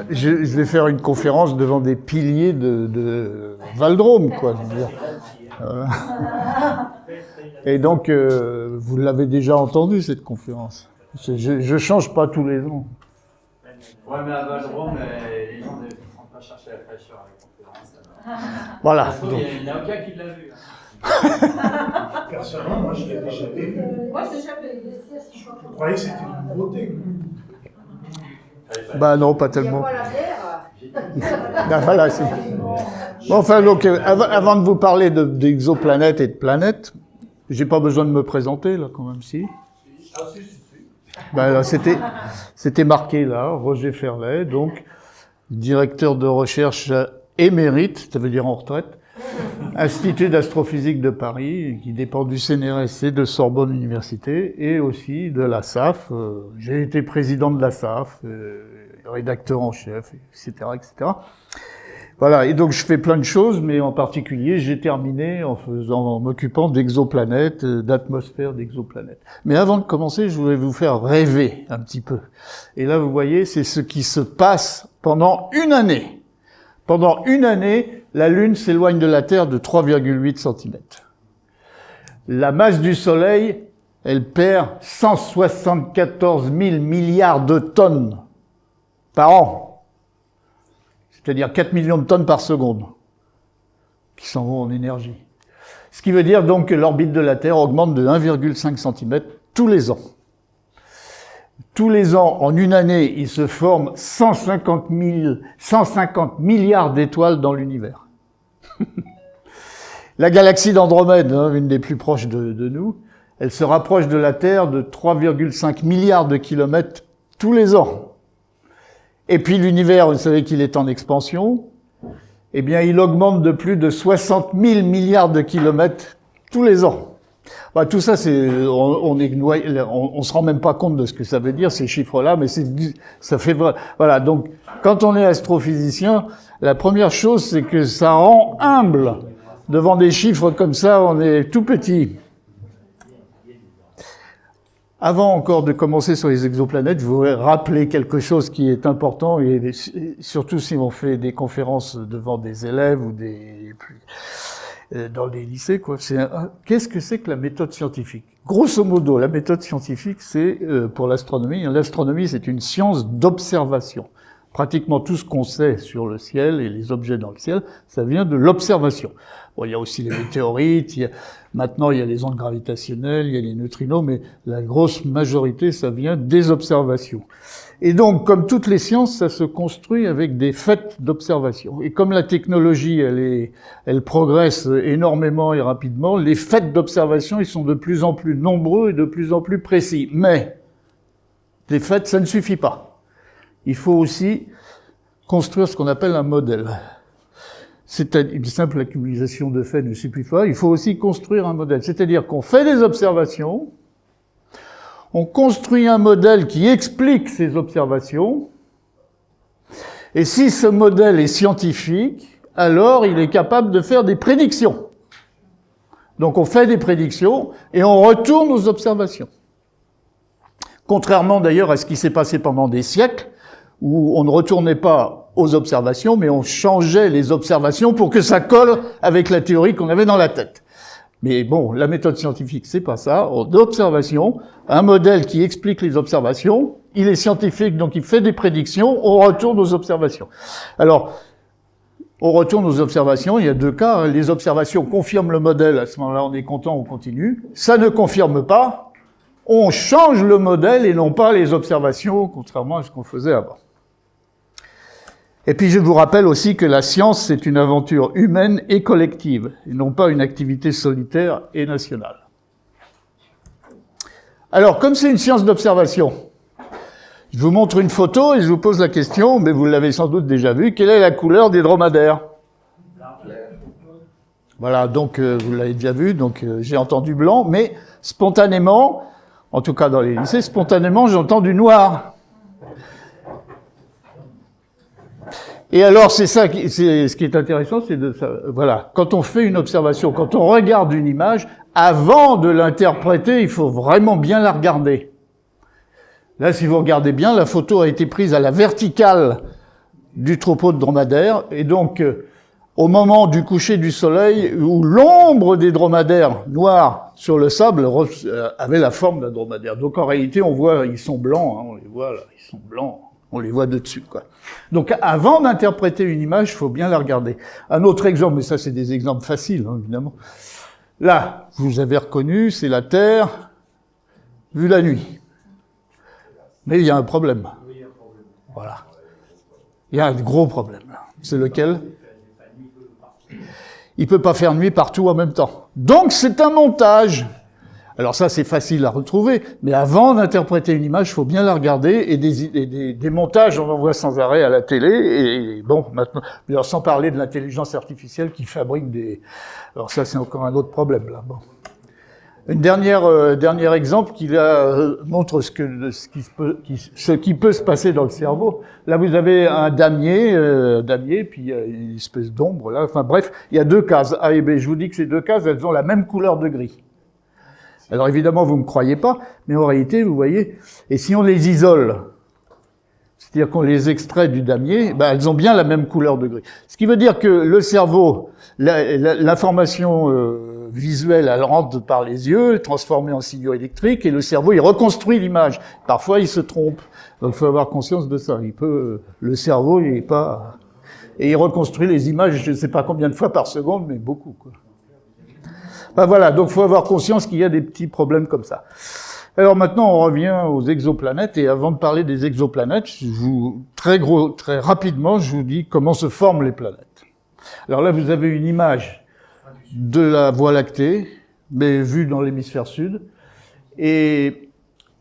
Je vais faire une conférence devant des piliers de Val-Drôme, quoi. Je veux dire. Voilà. Et donc, vous l'avez déjà entendu, cette conférence. Je change pas tous les ans. Ouais, mais à Val-Drôme, les gens ne vont pas chercher la fraîcheur à la conférence. Voilà. Il n'y a aucun qui l'a vu. Personnellement, moi, je l'avais jamais vu. Moi, je savais. Je croyais que c'était une beauté. Bah non, pas tellement. Il n'y a pas la Terre. Ah, voilà, c'est... Bon, enfin, donc, avant de vous parler d'exoplanètes et de planètes, j'ai pas besoin de me présenter, là, quand même, si. Ah, si. Ben, là, c'était marqué, là, Roger Ferlet, donc, directeur de recherche émérite, ça veut dire en retraite, Institut d'astrophysique de Paris, qui dépend du CNRS de Sorbonne Université, et aussi de la SAF. J'ai été président de la SAF, rédacteur en chef, etc., etc. Voilà, et donc je fais plein de choses, mais en particulier, j'ai terminé en m'occupant d'exoplanètes, d'atmosphère d'exoplanètes. Mais avant de commencer, je voulais vous faire rêver un petit peu. Et là, vous voyez, c'est ce qui se passe pendant une année. Pendant une année, la Lune s'éloigne de la Terre de 3,8 cm. La masse du Soleil, elle perd 174 000 milliards de tonnes par an. C'est-à-dire 4 millions de tonnes par seconde, qui s'en vont en énergie. Ce qui veut dire donc que l'orbite de la Terre augmente de 1,5 cm tous les ans. Tous les ans, en une année, il se forme 150 milliards d'étoiles dans l'univers. La galaxie d'Andromède, une des plus proches de nous, elle se rapproche de la Terre de 3,5 milliards de kilomètres tous les ans. Et puis l'univers, vous savez qu'il est en expansion, eh bien il augmente de plus de 60 000 milliards de kilomètres tous les ans. Bah, tout ça, on se rend même pas compte de ce que ça veut dire, ces chiffres-là, mais ça fait vrai. Voilà, donc quand on est astrophysicien, la première chose, c'est que ça rend humble. Devant des chiffres comme ça, on est tout petit. Avant encore de commencer sur les exoplanètes, je voudrais rappeler quelque chose qui est important, et surtout si on fait des conférences devant des élèves ou dans les lycées, quoi. Qu'est-ce que c'est que la méthode scientifique? Grosso modo, la méthode scientifique, c'est pour l'astronomie. L'astronomie, c'est une science d'observation. Pratiquement tout ce qu'on sait sur le ciel et les objets dans le ciel, ça vient de l'observation. Bon, il y a aussi les météorites, maintenant il y a les ondes gravitationnelles, il y a les neutrinos, mais la grosse majorité, ça vient des observations. Et donc, comme toutes les sciences, ça se construit avec des faits d'observation. Et comme la technologie, elle progresse énormément et rapidement, les faits d'observation, ils sont de plus en plus nombreux et de plus en plus précis. Mais, des faits, ça ne suffit pas. Il faut aussi construire ce qu'on appelle un modèle. Une simple accumulation de faits ne suffit pas. Il faut aussi construire un modèle. C'est-à-dire qu'on fait des observations, on construit un modèle qui explique ces observations, et si ce modèle est scientifique, alors il est capable de faire des prédictions. Donc on fait des prédictions et on retourne aux observations. Contrairement d'ailleurs à ce qui s'est passé pendant des siècles, où on ne retournait pas aux observations, mais on changeait les observations pour que ça colle avec la théorie qu'on avait dans la tête. Mais bon, la méthode scientifique, c'est pas ça. D'observation, un modèle qui explique les observations, il est scientifique, donc il fait des prédictions, on retourne aux observations. Alors, on retourne aux observations, il y a deux cas. Les observations confirment le modèle, à ce moment-là, on est content, on continue. Ça ne confirme pas, on change le modèle et non pas les observations, contrairement à ce qu'on faisait avant. Et puis je vous rappelle aussi que la science, c'est une aventure humaine et collective, et non pas une activité solitaire et nationale. Alors, comme c'est une science d'observation, je vous montre une photo et je vous pose la question, mais vous l'avez sans doute déjà vu, quelle est la couleur des dromadaires? Voilà, donc vous l'avez déjà vu, donc j'ai entendu blanc, mais spontanément, en tout cas dans les lycées, spontanément j'entends du noir. Et alors, c'est ce qui est intéressant, c'est voilà, quand on fait une observation, quand on regarde une image, avant de l'interpréter, il faut vraiment bien la regarder. Là, si vous regardez bien, la photo a été prise à la verticale du troupeau de dromadaires, et donc, au moment du coucher du soleil, où l'ombre des dromadaires noirs sur le sable avait la forme d'un dromadaire. Donc, en réalité, on voit, ils sont blancs, hein, on les voit là, ils sont blancs, on les voit de dessus, quoi. Donc, avant d'interpréter une image, il faut bien la regarder. Un autre exemple, mais ça, c'est des exemples faciles, hein, évidemment. Là, vous avez reconnu, c'est la Terre vue la nuit. Mais il y a un problème. Voilà. Il y a un gros problème, là. C'est lequel? Il peut pas faire nuit partout en même temps. Donc, c'est un montage. Alors ça, c'est facile à retrouver, mais avant d'interpréter une image, il faut bien la regarder, et des montages, on en voit sans arrêt à la télé, et bon, maintenant, alors, sans parler de l'intelligence artificielle qui fabrique des... Alors ça, c'est encore un autre problème, là. Bon. Une dernier exemple qui montre ce qui peut se passer dans le cerveau. Là, vous avez un damier, puis il y a une espèce d'ombre, là. Enfin bref, il y a deux cases, A et B. Je vous dis que ces deux cases, elles ont la même couleur de gris. Alors évidemment, vous ne me croyez pas, mais en réalité, vous voyez, et si on les isole, c'est-à-dire qu'on les extrait du damier, ben, elles ont bien la même couleur de gris. Ce qui veut dire que le cerveau, l'information visuelle, elle rentre par les yeux, est transformée en signaux électriques, et le cerveau, il reconstruit l'image. Parfois, il se trompe. Donc, il faut avoir conscience de ça. Le cerveau, il est pas... Et il reconstruit les images, je ne sais pas combien de fois par seconde, mais beaucoup, quoi. Ben voilà, donc il faut avoir conscience qu'il y a des petits problèmes comme ça. Alors maintenant, on revient aux exoplanètes, et avant de parler des exoplanètes, très rapidement, je vous dis comment se forment les planètes. Alors là, vous avez une image de la Voie lactée, mais vue dans l'hémisphère sud, et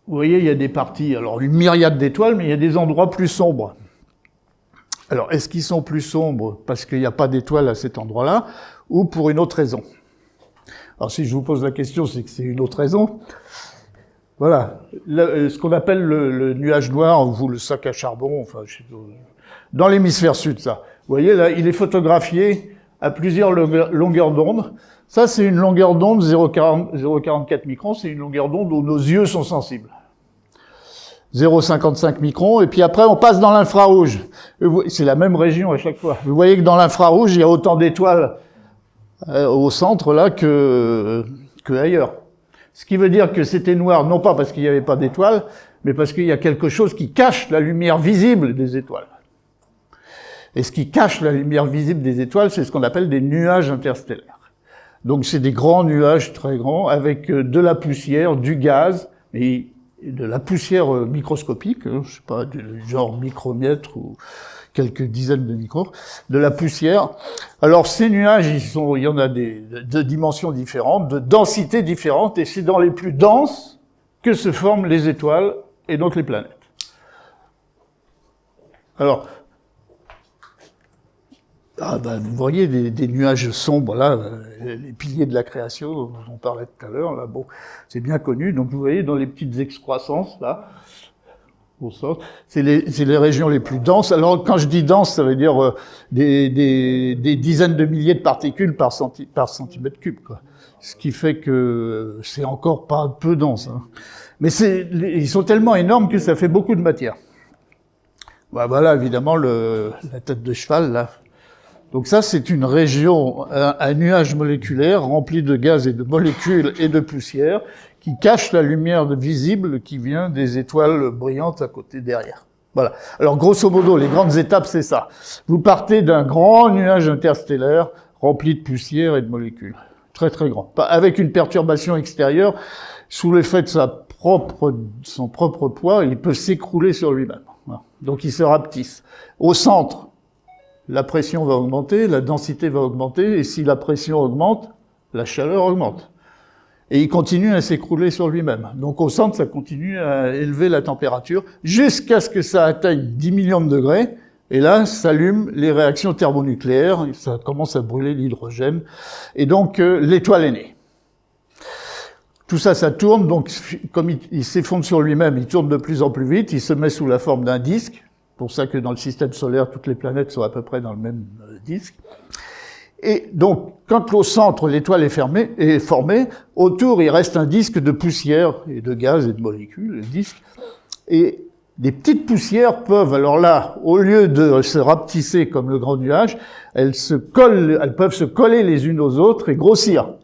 vous voyez, il y a des parties, alors une myriade d'étoiles, mais il y a des endroits plus sombres. Alors, est-ce qu'ils sont plus sombres parce qu'il n'y a pas d'étoiles à cet endroit-là, ou pour une autre raison? Alors, si je vous pose la question, c'est que c'est une autre raison. Voilà. Ce qu'on appelle le nuage noir, ou le sac à charbon, enfin, je sais pas, dans l'hémisphère sud, ça. Vous voyez, là, il est photographié à plusieurs longueurs d'onde. Ça, c'est une longueur d'onde 0,44 microns, c'est une longueur d'onde où nos yeux sont sensibles. 0,55 microns, et puis après, on passe dans l'infrarouge. C'est la même région à chaque fois. Vous voyez que dans l'infrarouge, il y a autant d'étoiles au centre, là, que ailleurs. Ce qui veut dire que c'était noir, non pas parce qu'il n'y avait pas d'étoiles, mais parce qu'il y a quelque chose qui cache la lumière visible des étoiles. Et ce qui cache la lumière visible des étoiles, c'est ce qu'on appelle des nuages interstellaires. Donc c'est des grands nuages très grands, avec de la poussière, du gaz, et de la poussière microscopique, hein, je sais pas, du genre micromètre ou quelques dizaines de micros, de la poussière. Alors ces nuages, il y en a de dimensions différentes, de densités différentes, et c'est dans les plus denses que se forment les étoiles et donc les planètes. Alors, vous voyez des nuages sombres là, les piliers de la création dont on parlait tout à l'heure, là, bon, c'est bien connu. Donc vous voyez dans les petites excroissances là, au centre, c'est les régions les plus denses. Alors quand je dis dense, ça veut dire des dizaines de milliers de particules par centimètre cube, quoi. Ce qui fait que c'est encore pas peu dense, hein. Mais ils sont tellement énormes que ça fait beaucoup de matière. Voilà évidemment la tête de cheval là. Donc ça, c'est une région, un nuage moléculaire rempli de gaz et de molécules et de poussière qui cache la lumière visible qui vient des étoiles brillantes à côté derrière. Voilà. Alors grosso modo, les grandes étapes, c'est ça. Vous partez d'un grand nuage interstellaire rempli de poussière et de molécules. Très très grand. Avec une perturbation extérieure, sous l'effet de son propre poids, il peut s'écrouler sur lui-même. Voilà. Donc il se rapetisse. Au centre, la pression va augmenter, la densité va augmenter, et si la pression augmente, la chaleur augmente. Et il continue à s'écrouler sur lui-même. Donc au centre, ça continue à élever la température jusqu'à ce que ça atteigne 10 millions de degrés, et là, s'allument les réactions thermonucléaires, et ça commence à brûler l'hydrogène, et donc l'étoile est née. Tout ça, ça tourne, donc comme il s'effondre sur lui-même, il tourne de plus en plus vite, il se met sous la forme d'un disque. Pour ça que dans le système solaire, toutes les planètes sont à peu près dans le même disque. Et donc, quand au centre, l'étoile est formée, autour, il reste un disque de poussière et de gaz et de molécules, le disque. Et des petites poussières peuvent, alors là, au lieu de se rapetisser comme le grand nuage, elles peuvent se coller les unes aux autres et grossir.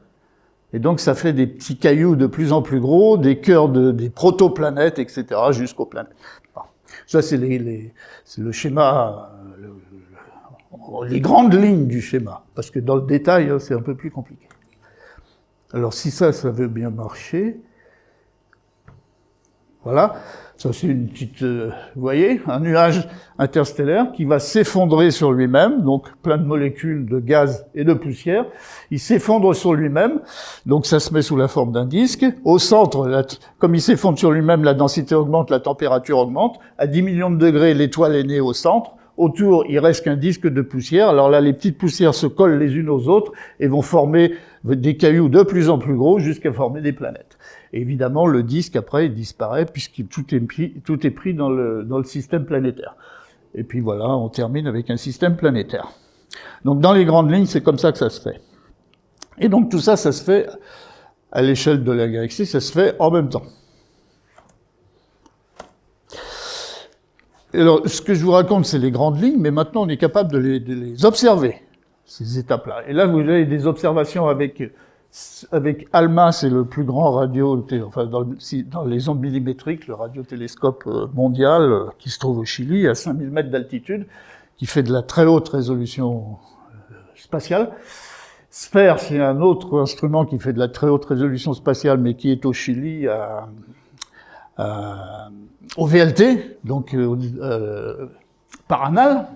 Et donc ça fait des petits cailloux de plus en plus gros, des cœurs des protoplanètes, etc., jusqu'aux planètes. Bon. Ça, c'est le schéma, les grandes lignes du schéma. Parce que dans le détail, hein, c'est un peu plus compliqué. Alors si ça veut bien marcher, voilà. Ça, c'est une petite, vous voyez, un nuage interstellaire qui va s'effondrer sur lui-même, donc plein de molécules de gaz et de poussière. Il s'effondre sur lui-même, donc ça se met sous la forme d'un disque. Au centre, comme il s'effondre sur lui-même, la densité augmente, la température augmente. À 10 millions de degrés, l'étoile est née au centre. Autour, il reste qu'un disque de poussière. Alors là, les petites poussières se collent les unes aux autres et vont former des cailloux de plus en plus gros jusqu'à former des planètes. Et évidemment, le disque, après, il disparaît puisque tout est pris dans le système planétaire. Et puis voilà, on termine avec un système planétaire. Donc, dans les grandes lignes, c'est comme ça que ça se fait. Et donc, tout ça, ça se fait à l'échelle de la galaxie, ça se fait en même temps. Et alors, ce que je vous raconte, c'est les grandes lignes, mais maintenant, on est capable de les observer, ces étapes-là. Et là, vous avez des observations avec ALMA, c'est le plus grand radio, enfin dans les ondes millimétriques, le radiotélescope mondial qui se trouve au Chili, à 5000 mètres d'altitude, qui fait de la très haute résolution spatiale. SPHERE, c'est un autre instrument qui fait de la très haute résolution spatiale, mais qui est au Chili, au VLT, donc par anal.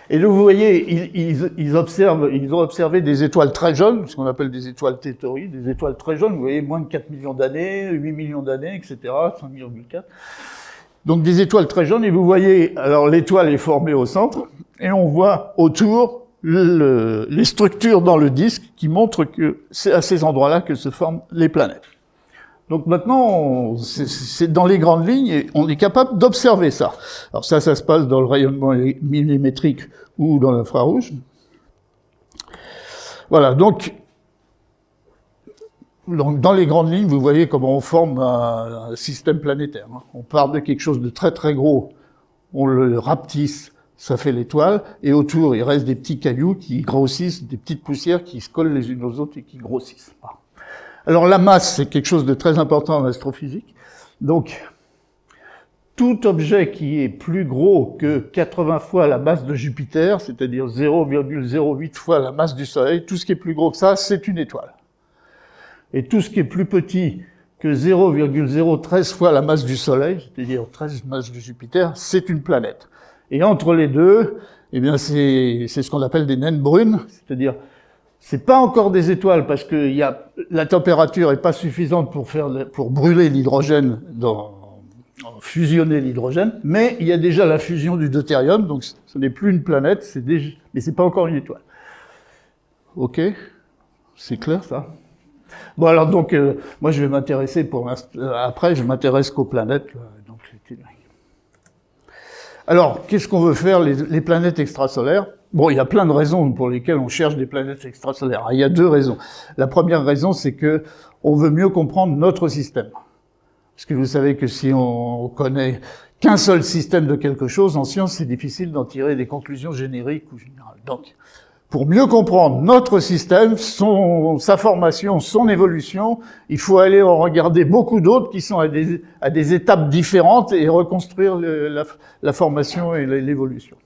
Et là, vous voyez, ils ont observé des étoiles très jeunes, ce qu'on appelle des étoiles T-Tauri, des étoiles très jeunes, vous voyez, moins de 4 millions d'années, 8 millions d'années, etc., 5,4. Donc des étoiles très jeunes, et vous voyez, alors l'étoile est formée au centre, et on voit autour les structures dans le disque qui montrent que c'est à ces endroits-là que se forment les planètes. Donc maintenant, c'est dans les grandes lignes, et on est capable d'observer ça. Alors ça se passe dans le rayonnement millimétrique ou dans l'infrarouge. Voilà, donc dans les grandes lignes, vous voyez comment on forme un système planétaire. On part de quelque chose de très très gros, on le rapetisse, ça fait l'étoile, et autour, il reste des petits cailloux qui grossissent, des petites poussières qui se collent les unes aux autres et qui grossissent. Alors la masse, c'est quelque chose de très important en astrophysique. Donc, tout objet qui est plus gros que 80 fois la masse de Jupiter, c'est-à-dire 0,08 fois la masse du Soleil, tout ce qui est plus gros que ça, c'est une étoile. Et tout ce qui est plus petit que 0,013 fois la masse du Soleil, c'est-à-dire 13 masses de Jupiter, c'est une planète. Et entre les deux, eh bien, c'est ce qu'on appelle des naines brunes, c'est-à-dire c'est pas encore des étoiles parce que la température est pas suffisante pour brûler l'hydrogène, fusionner l'hydrogène, mais il y a déjà la fusion du deutérium, donc ce n'est plus une planète, mais c'est pas encore une étoile. Ok, c'est clair ça. Bon alors donc moi je vais m'intéresser après je m'intéresse qu'aux planètes. Donc, alors qu'est-ce qu'on veut faire les planètes extrasolaires? Bon, il y a plein de raisons pour lesquelles on cherche des planètes extrasolaires. Il y a deux raisons. La première raison, c'est que on veut mieux comprendre notre système. Parce que vous savez que si on connaît qu'un seul système de quelque chose, en science, c'est difficile d'en tirer des conclusions génériques ou générales. Donc, pour mieux comprendre notre système, sa formation, son évolution, il faut aller en regarder beaucoup d'autres qui sont à des étapes différentes et reconstruire la formation et l'évolution.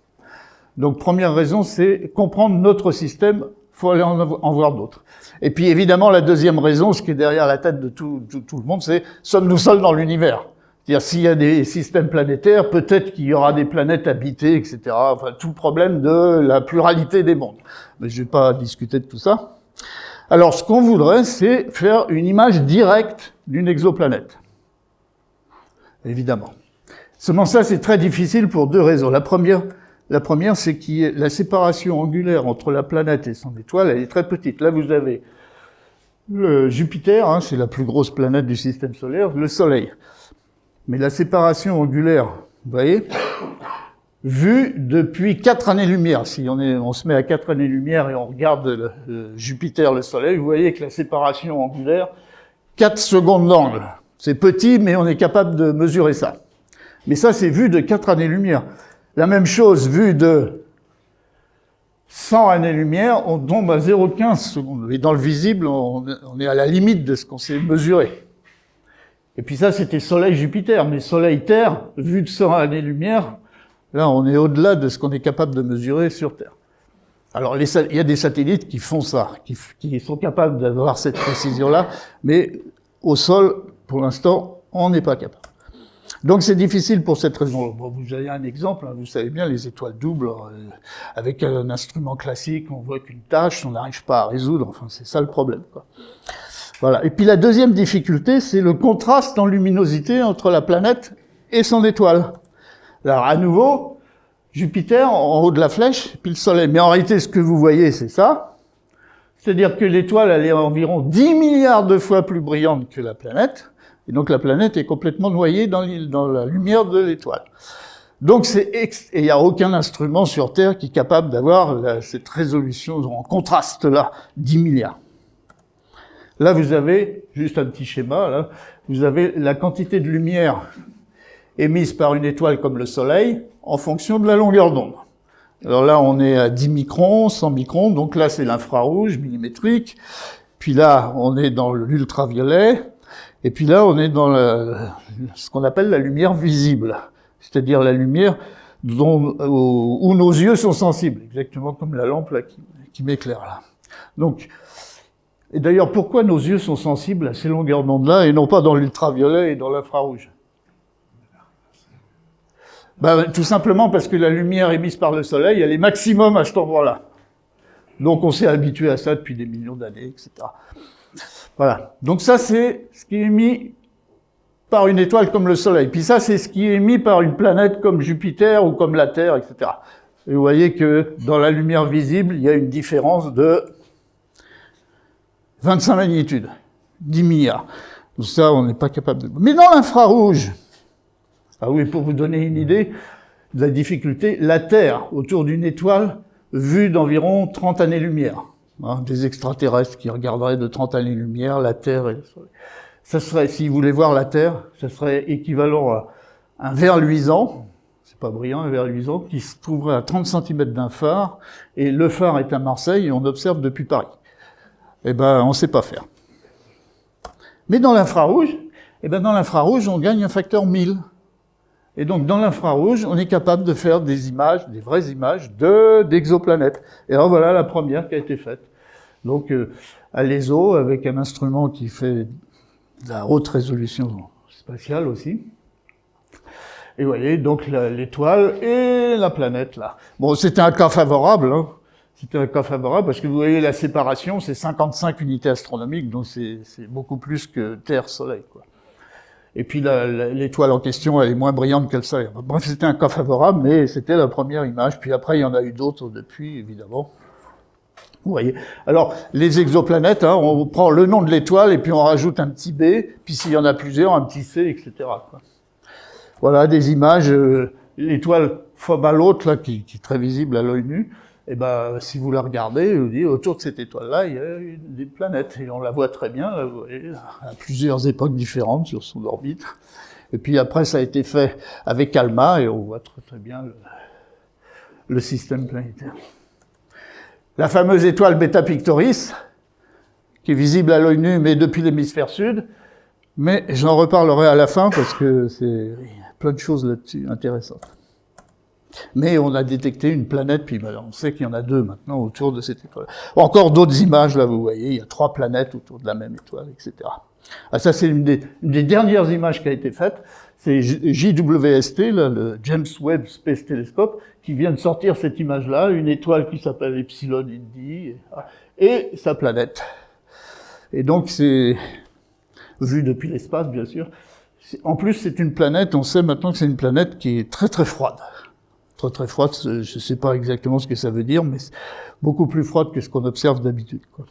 Donc, première raison, c'est comprendre notre système, il faut aller en voir d'autres. Et puis, évidemment, la deuxième raison, ce qui est derrière la tête de tout le monde, c'est « sommes-nous seuls dans l'univers ?» C'est-à-dire, s'il y a des systèmes planétaires, peut-être qu'il y aura des planètes habitées, etc. Enfin, tout le problème de la pluralité des mondes. Mais je vais pas discuter de tout ça. Alors, ce qu'on voudrait, c'est faire une image directe d'une exoplanète. Évidemment. Seulement ça, c'est très difficile pour deux raisons. La première, c'est que la séparation angulaire entre la planète et son étoile, elle est très petite. Là, vous avez le Jupiter, hein, c'est la plus grosse planète du système solaire, le Soleil. Mais la séparation angulaire, vous voyez, vue depuis 4 années-lumière, si on se met à 4 années-lumière et on regarde Jupiter, le Soleil, vous voyez que la séparation angulaire, 4 secondes d'angle. C'est petit, mais on est capable de mesurer ça. Mais ça, c'est vu de 4 années-lumière. La même chose, vue de 100 années-lumière, on tombe à 0,15 secondes. Et dans le visible, on est à la limite de ce qu'on sait mesurer. Et puis ça, c'était Soleil-Jupiter. Mais Soleil-Terre, vu de 100 années-lumière, là, on est au-delà de ce qu'on est capable de mesurer sur Terre. Alors, il y a des satellites qui font ça, qui sont capables d'avoir cette précision-là, mais au sol, pour l'instant, on n'est pas capable. Donc, c'est difficile pour cette raison. Bon, vous avez un exemple, hein, vous savez bien, les étoiles doubles, avec un instrument classique, on voit qu'une tâche, on n'arrive pas à résoudre, enfin, c'est ça le problème, quoi. Voilà. Et puis, la deuxième difficulté, c'est le contraste en luminosité entre la planète et son étoile. Alors, à nouveau, Jupiter, en haut de la flèche, puis le Soleil. Mais en réalité, ce que vous voyez, c'est ça. C'est-à-dire que l'étoile, elle est environ 10 milliards de fois plus brillante que la planète. Et donc, la planète est complètement noyée dans la lumière de l'étoile. Donc, et il n'y a aucun instrument sur Terre qui est capable d'avoir cette résolution en contraste-là, 10 milliards. Là, vous avez, juste un petit schéma, là, vous avez la quantité de lumière émise par une étoile comme le Soleil, en fonction de la longueur d'onde. Alors là, on est à 10 microns, 100 microns, donc là, c'est l'infrarouge millimétrique. Puis là, on est dans l'ultraviolet. Et puis là, on est dans ce qu'on appelle la lumière visible. C'est-à-dire la lumière où nos yeux sont sensibles. Exactement comme la lampe là, qui m'éclaire là. Donc, et d'ailleurs, pourquoi nos yeux sont sensibles à ces longueurs d'onde-là et non pas dans l'ultraviolet et dans l'infrarouge? Tout simplement parce que la lumière émise par le Soleil, elle est maximum à cet endroit-là. Donc on s'est habitué à ça depuis des millions d'années, etc. Voilà. Donc ça, c'est ce qui est émis par une étoile comme le Soleil. Puis ça, c'est ce qui est émis par une planète comme Jupiter ou comme la Terre, etc. Et vous voyez que dans la lumière visible, il y a une différence de 25 magnitudes, 10 milliards. Donc ça, on n'est pas capable de... Mais dans l'infrarouge, ah oui, pour vous donner une idée de la difficulté, la Terre autour d'une étoile vue d'environ 30 années-lumière. Hein, des extraterrestres qui regarderaient de 30 années-lumière la Terre et le Soleil. Ça serait, si vous voulez voir la Terre, ça serait équivalent à un verre luisant, c'est pas brillant, un verre luisant, qui se trouverait à 30 cm d'un phare, et le phare est à Marseille et on observe depuis Paris. Eh ben, on sait pas faire. Mais dans l'infrarouge, on gagne un facteur 1000. Et donc, dans l'infrarouge, on est capable de faire des images, des vraies images d'exoplanètes. Et alors, voilà la première qui a été faite. Donc, à l'ESO, avec un instrument qui fait de la haute résolution spatiale aussi. Et vous voyez, donc, l'étoile et la planète, là. Bon, c'était un cas favorable, hein. C'était un cas favorable parce que vous voyez, la séparation, c'est 55 unités astronomiques, donc c'est beaucoup plus que Terre-Soleil, quoi. Et puis l'étoile en question, elle est moins brillante que le Soleil. Bref, c'était un cas favorable, mais c'était la première image. Puis après, il y en a eu d'autres depuis, évidemment. Vous voyez. Alors, les exoplanètes, hein, on prend le nom de l'étoile et puis on rajoute un petit B, puis s'il y en a plusieurs, un petit C, etc., quoi. Voilà, des images. L'étoile Phobos, là, qui est très visible à l'œil nu. Et si vous la regardez, vous dites, autour de cette étoile-là, il y a des planètes. Et on la voit très bien, là, vous voyez, à plusieurs époques différentes sur son orbite. Et puis après, ça a été fait avec ALMA, et on voit très très bien le système planétaire. La fameuse étoile Beta Pictoris, qui est visible à l'œil nu, mais depuis l'hémisphère sud. Mais j'en reparlerai à la fin, parce que il y a plein de choses là-dessus intéressantes. Mais on a détecté une planète, puis on sait qu'il y en a 2 maintenant autour de cette étoile. Encore d'autres images, là, vous voyez, il y a 3 planètes autour de la même étoile, etc. Ah, ça, c'est une des dernières images qui a été faite. C'est JWST, là, le James Webb Space Telescope, qui vient de sortir cette image-là, une étoile qui s'appelle Epsilon Indi, et sa planète. Et donc, c'est vu depuis l'espace, bien sûr. En plus, c'est une planète, on sait maintenant que c'est une planète qui est très très froide. Très très froide, je ne sais pas exactement ce que ça veut dire, mais c'est beaucoup plus froide que ce qu'on observe d'habitude, quoi.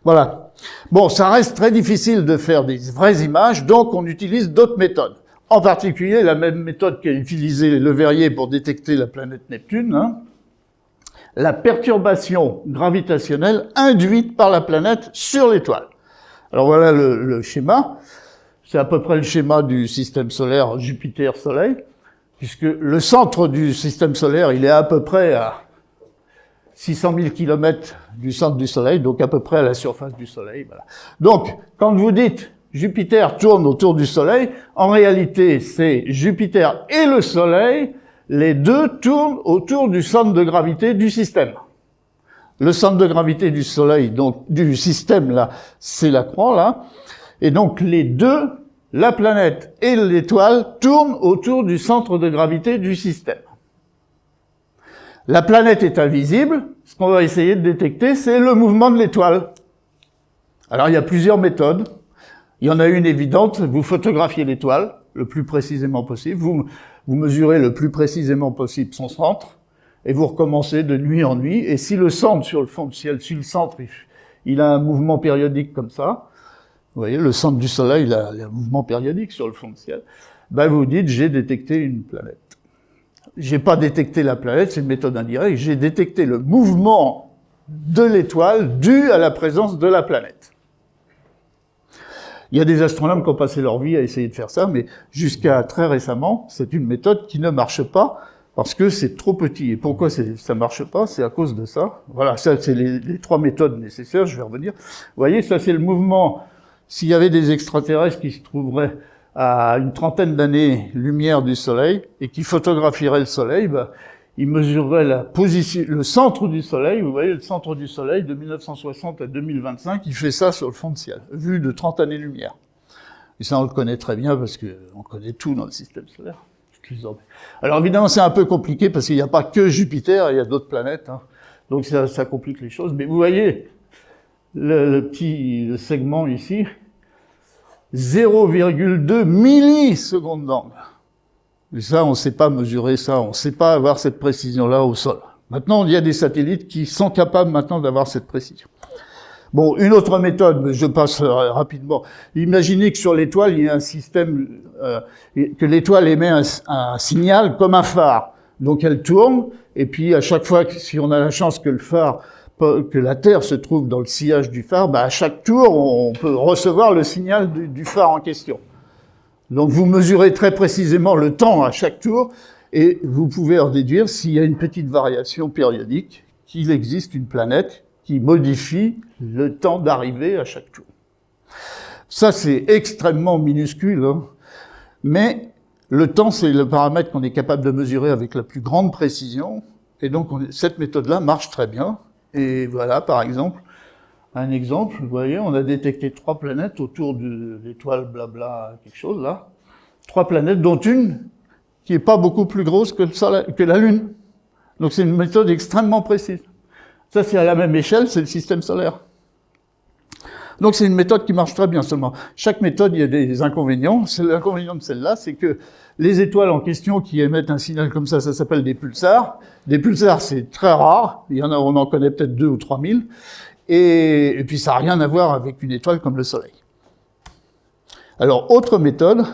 Voilà. Bon, ça reste très difficile de faire des vraies images, donc on utilise d'autres méthodes. En particulier, la même méthode qu'a utilisé Le Verrier pour détecter la planète Neptune, hein, la perturbation gravitationnelle induite par la planète sur l'étoile. Alors voilà le schéma. C'est à peu près le schéma du système solaire Jupiter-Soleil, puisque le centre du système solaire, il est à peu près à 600 000 km du centre du Soleil, donc à peu près à la surface du Soleil. Voilà. Donc, quand vous dites Jupiter tourne autour du Soleil, en réalité, c'est Jupiter et le Soleil, les deux tournent autour du centre de gravité du système. Le centre de gravité du Soleil, donc du système, là, c'est la croix, là. Et donc, les deux, la planète et l'étoile, tournent autour du centre de gravité du système. La planète est invisible. Ce qu'on va essayer de détecter, c'est le mouvement de l'étoile. Alors, il y a plusieurs méthodes. Il y en a une évidente. Vous photographiez l'étoile le plus précisément possible. Vous mesurez le plus précisément possible son centre. Et vous recommencez de nuit en nuit. Et si le centre, sur le fond du ciel, si le centre, il a un mouvement périodique comme ça, vous voyez, le centre du Soleil, il a un mouvement périodique sur le fond du ciel, ben vous dites, j'ai détecté une planète. J'ai pas détecté la planète, c'est une méthode indirecte, j'ai détecté le mouvement de l'étoile dû à la présence de la planète. Il y a des astronomes qui ont passé leur vie à essayer de faire ça, mais jusqu'à très récemment, c'est une méthode qui ne marche pas parce que c'est trop petit. Et pourquoi ça marche pas? C'est à cause de ça. Voilà, ça c'est les trois méthodes nécessaires, je vais revenir. Vous voyez, ça c'est le mouvement. S'il y avait des extraterrestres qui se trouveraient à une trentaine d'années-lumière du Soleil et qui photographieraient le Soleil, ben, ils mesureraient la position, le centre du Soleil. Vous voyez, le centre du Soleil, de 1960 à 2025, il fait ça sur le fond de ciel, vu de 30 années-lumière. Et ça, on le connaît très bien parce qu'on connaît tout dans le système solaire. Alors évidemment, c'est un peu compliqué parce qu'il n'y a pas que Jupiter, il y a d'autres planètes. Hein. Donc ça complique les choses. Mais vous voyez, le segment ici, 0,2 millisecondes d'angle. Et ça, on ne sait pas mesurer ça, on ne sait pas avoir cette précision-là au sol. Maintenant, il y a des satellites qui sont capables maintenant d'avoir cette précision. Bon, une autre méthode, mais je passe rapidement. Imaginez que sur l'étoile, il y a un système, que l'étoile émet un signal comme un phare. Donc elle tourne, et puis à chaque fois, si on a la chance que que la Terre se trouve dans le sillage du phare, bah à chaque tour, on peut recevoir le signal du phare en question. Donc vous mesurez très précisément le temps à chaque tour, et vous pouvez en déduire s'il y a une petite variation périodique, qu'il existe une planète qui modifie le temps d'arrivée à chaque tour. Ça, c'est extrêmement minuscule, hein. Mais le temps, c'est le paramètre qu'on est capable de mesurer avec la plus grande précision, et donc cette méthode-là marche très bien. Et voilà, par exemple, un exemple, vous voyez, on a détecté 3 planètes autour de l'étoile blabla, quelque chose là. 3 planètes, dont une qui est pas beaucoup plus grosse que la Lune. Donc c'est une méthode extrêmement précise. Ça, c'est à la même échelle, c'est le système solaire. Donc c'est une méthode qui marche très bien seulement. Chaque méthode, il y a des inconvénients. L'inconvénient de celle-là, c'est que les étoiles en question qui émettent un signal comme ça s'appelle des pulsars. Des pulsars, c'est très rare. Il y en a, on en connaît peut-être 2 ou 3 000. Et puis ça n'a rien à voir avec une étoile comme le Soleil. Alors, autre méthode,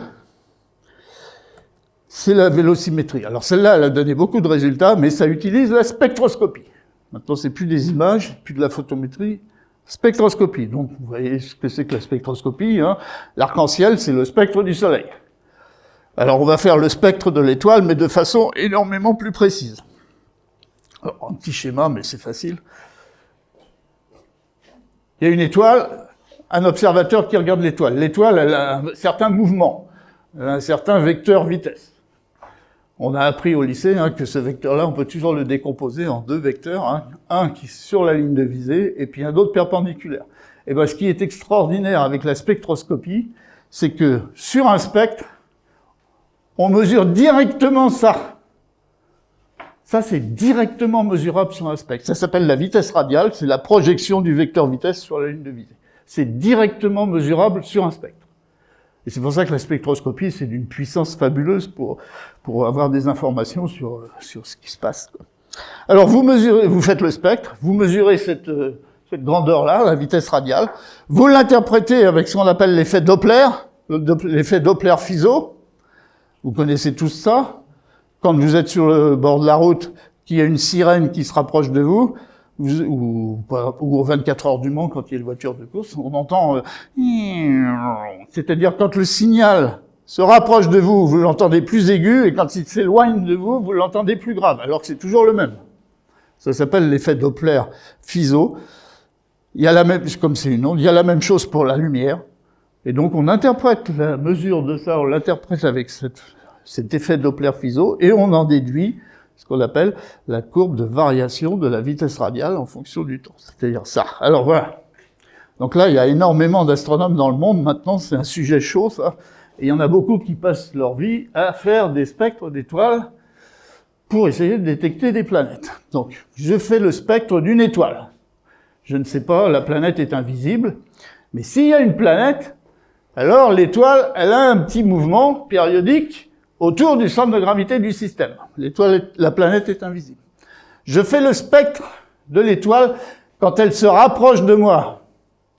c'est la vélocimétrie. Alors celle-là, elle a donné beaucoup de résultats, mais ça utilise la spectroscopie. Maintenant, c'est plus des images, plus de la photométrie, spectroscopie. Donc, vous voyez ce que c'est que la spectroscopie, hein. L'arc-en-ciel, c'est le spectre du Soleil. Alors, on va faire le spectre de l'étoile, mais de façon énormément plus précise. Alors, un petit schéma, mais c'est facile. Il y a une étoile, un observateur qui regarde l'étoile. L'étoile, elle a un certain mouvement, elle a un certain vecteur vitesse. On a appris au lycée que ce vecteur-là, on peut toujours le décomposer en 2 vecteurs, hein, un qui est sur la ligne de visée et puis un autre perpendiculaire. Et ben, ce qui est extraordinaire avec la spectroscopie, c'est que sur un spectre, on mesure directement ça. Ça, c'est directement mesurable sur un spectre. Ça s'appelle la vitesse radiale, c'est la projection du vecteur vitesse sur la ligne de visée. C'est directement mesurable sur un spectre. Et c'est pour ça que la spectroscopie, c'est d'une puissance fabuleuse pour avoir des informations sur ce qui se passe, quoi. Alors, vous faites le spectre, vous mesurez cette grandeur-là, la vitesse radiale, vous l'interprétez avec ce qu'on appelle l'effet Doppler, l'effet Doppler-Fizeau. Vous connaissez tous ça. Quand vous êtes sur le bord de la route, qu'il y a une sirène qui se rapproche de vous, ou aux 24 heures du Mans, quand il y a une voiture de course, on entend c'est-à-dire quand le signal se rapproche de vous, vous l'entendez plus aigu, et quand il s'éloigne de vous, vous l'entendez plus grave, alors que c'est toujours le même. Ça s'appelle l'effet Doppler-Fizeau. Il y a la même, comme c'est une onde, il y a la même chose pour la lumière. Et donc on interprète la mesure de ça, on l'interprète avec cet effet Doppler-Fizeau, et on en déduit ce qu'on appelle la courbe de variation de la vitesse radiale en fonction du temps. C'est-à-dire ça. Alors voilà. Donc là, il y a énormément d'astronomes dans le monde. Maintenant, c'est un sujet chaud, ça. Et il y en a beaucoup qui passent leur vie à faire des spectres d'étoiles pour essayer de détecter des planètes. Donc, je fais le spectre d'une étoile. Je ne sais pas, la planète est invisible. Mais s'il y a une planète, alors l'étoile, elle a un petit mouvement périodique autour du centre de gravité du système. La planète est invisible. Je fais le spectre de l'étoile quand elle se rapproche de moi,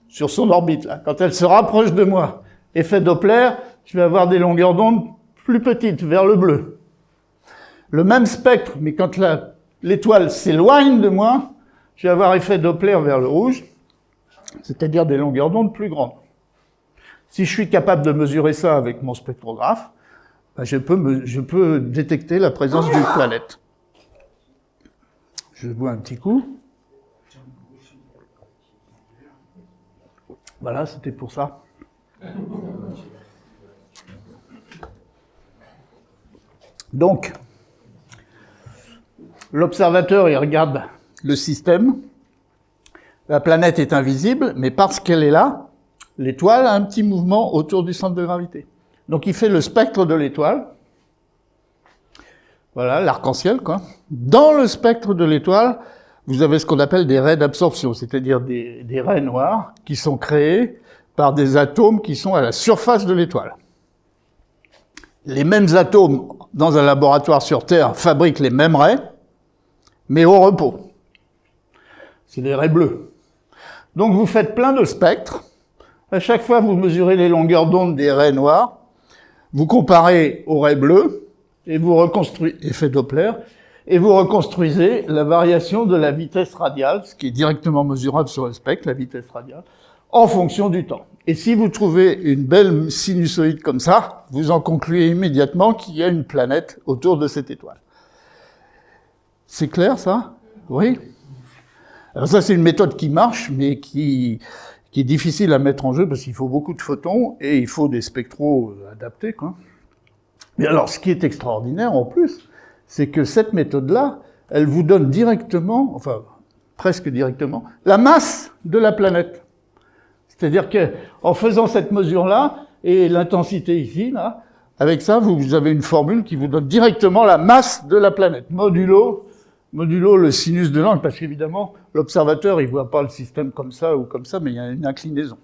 sur son orbite, là. Quand elle se rapproche de moi, effet Doppler, je vais avoir des longueurs d'onde plus petites, vers le bleu. Le même spectre, mais quand l'étoile s'éloigne de moi, je vais avoir effet Doppler vers le rouge, c'est-à-dire des longueurs d'onde plus grandes. Si je suis capable de mesurer ça avec mon spectrographe, ben je peux détecter la présence d'une planète. Je bois un petit coup. Voilà, c'était pour ça. Donc, l'observateur, il regarde le système. La planète est invisible, mais parce qu'elle est là, l'étoile a un petit mouvement autour du centre de gravité. Donc il fait le spectre de l'étoile. Voilà, l'arc-en-ciel, quoi. Dans le spectre de l'étoile, vous avez ce qu'on appelle des raies d'absorption, c'est-à-dire des raies noires qui sont créées par des atomes qui sont à la surface de l'étoile. Les mêmes atomes, dans un laboratoire sur Terre, fabriquent les mêmes raies, mais au repos. C'est des raies bleues. Donc vous faites plein de spectres. À chaque fois, vous mesurez les longueurs d'onde des raies noires. Vous comparez aux raies bleues, et vous reconstruisez, effet Doppler, et vous reconstruisez la variation de la vitesse radiale, ce qui est directement mesurable sur le spectre, la vitesse radiale, en fonction du temps. Et si vous trouvez une belle sinusoïde comme ça, vous en concluez immédiatement qu'il y a une planète autour de cette étoile. C'est clair, ça? Oui? Alors ça, c'est une méthode qui marche, mais qui est difficile à mettre en jeu parce qu'il faut beaucoup de photons et il faut des spectros adaptés, quoi. Mais alors, ce qui est extraordinaire en plus, c'est que cette méthode-là, elle vous donne directement, enfin, presque directement, la masse de la planète. C'est-à-dire qu'en faisant cette mesure-là, et l'intensité ici, là, avec ça, vous avez une formule qui vous donne directement la masse de la planète, modulo le sinus de l'angle, parce qu'évidemment, l'observateur, il voit pas le système comme ça ou comme ça, mais il y a une inclinaison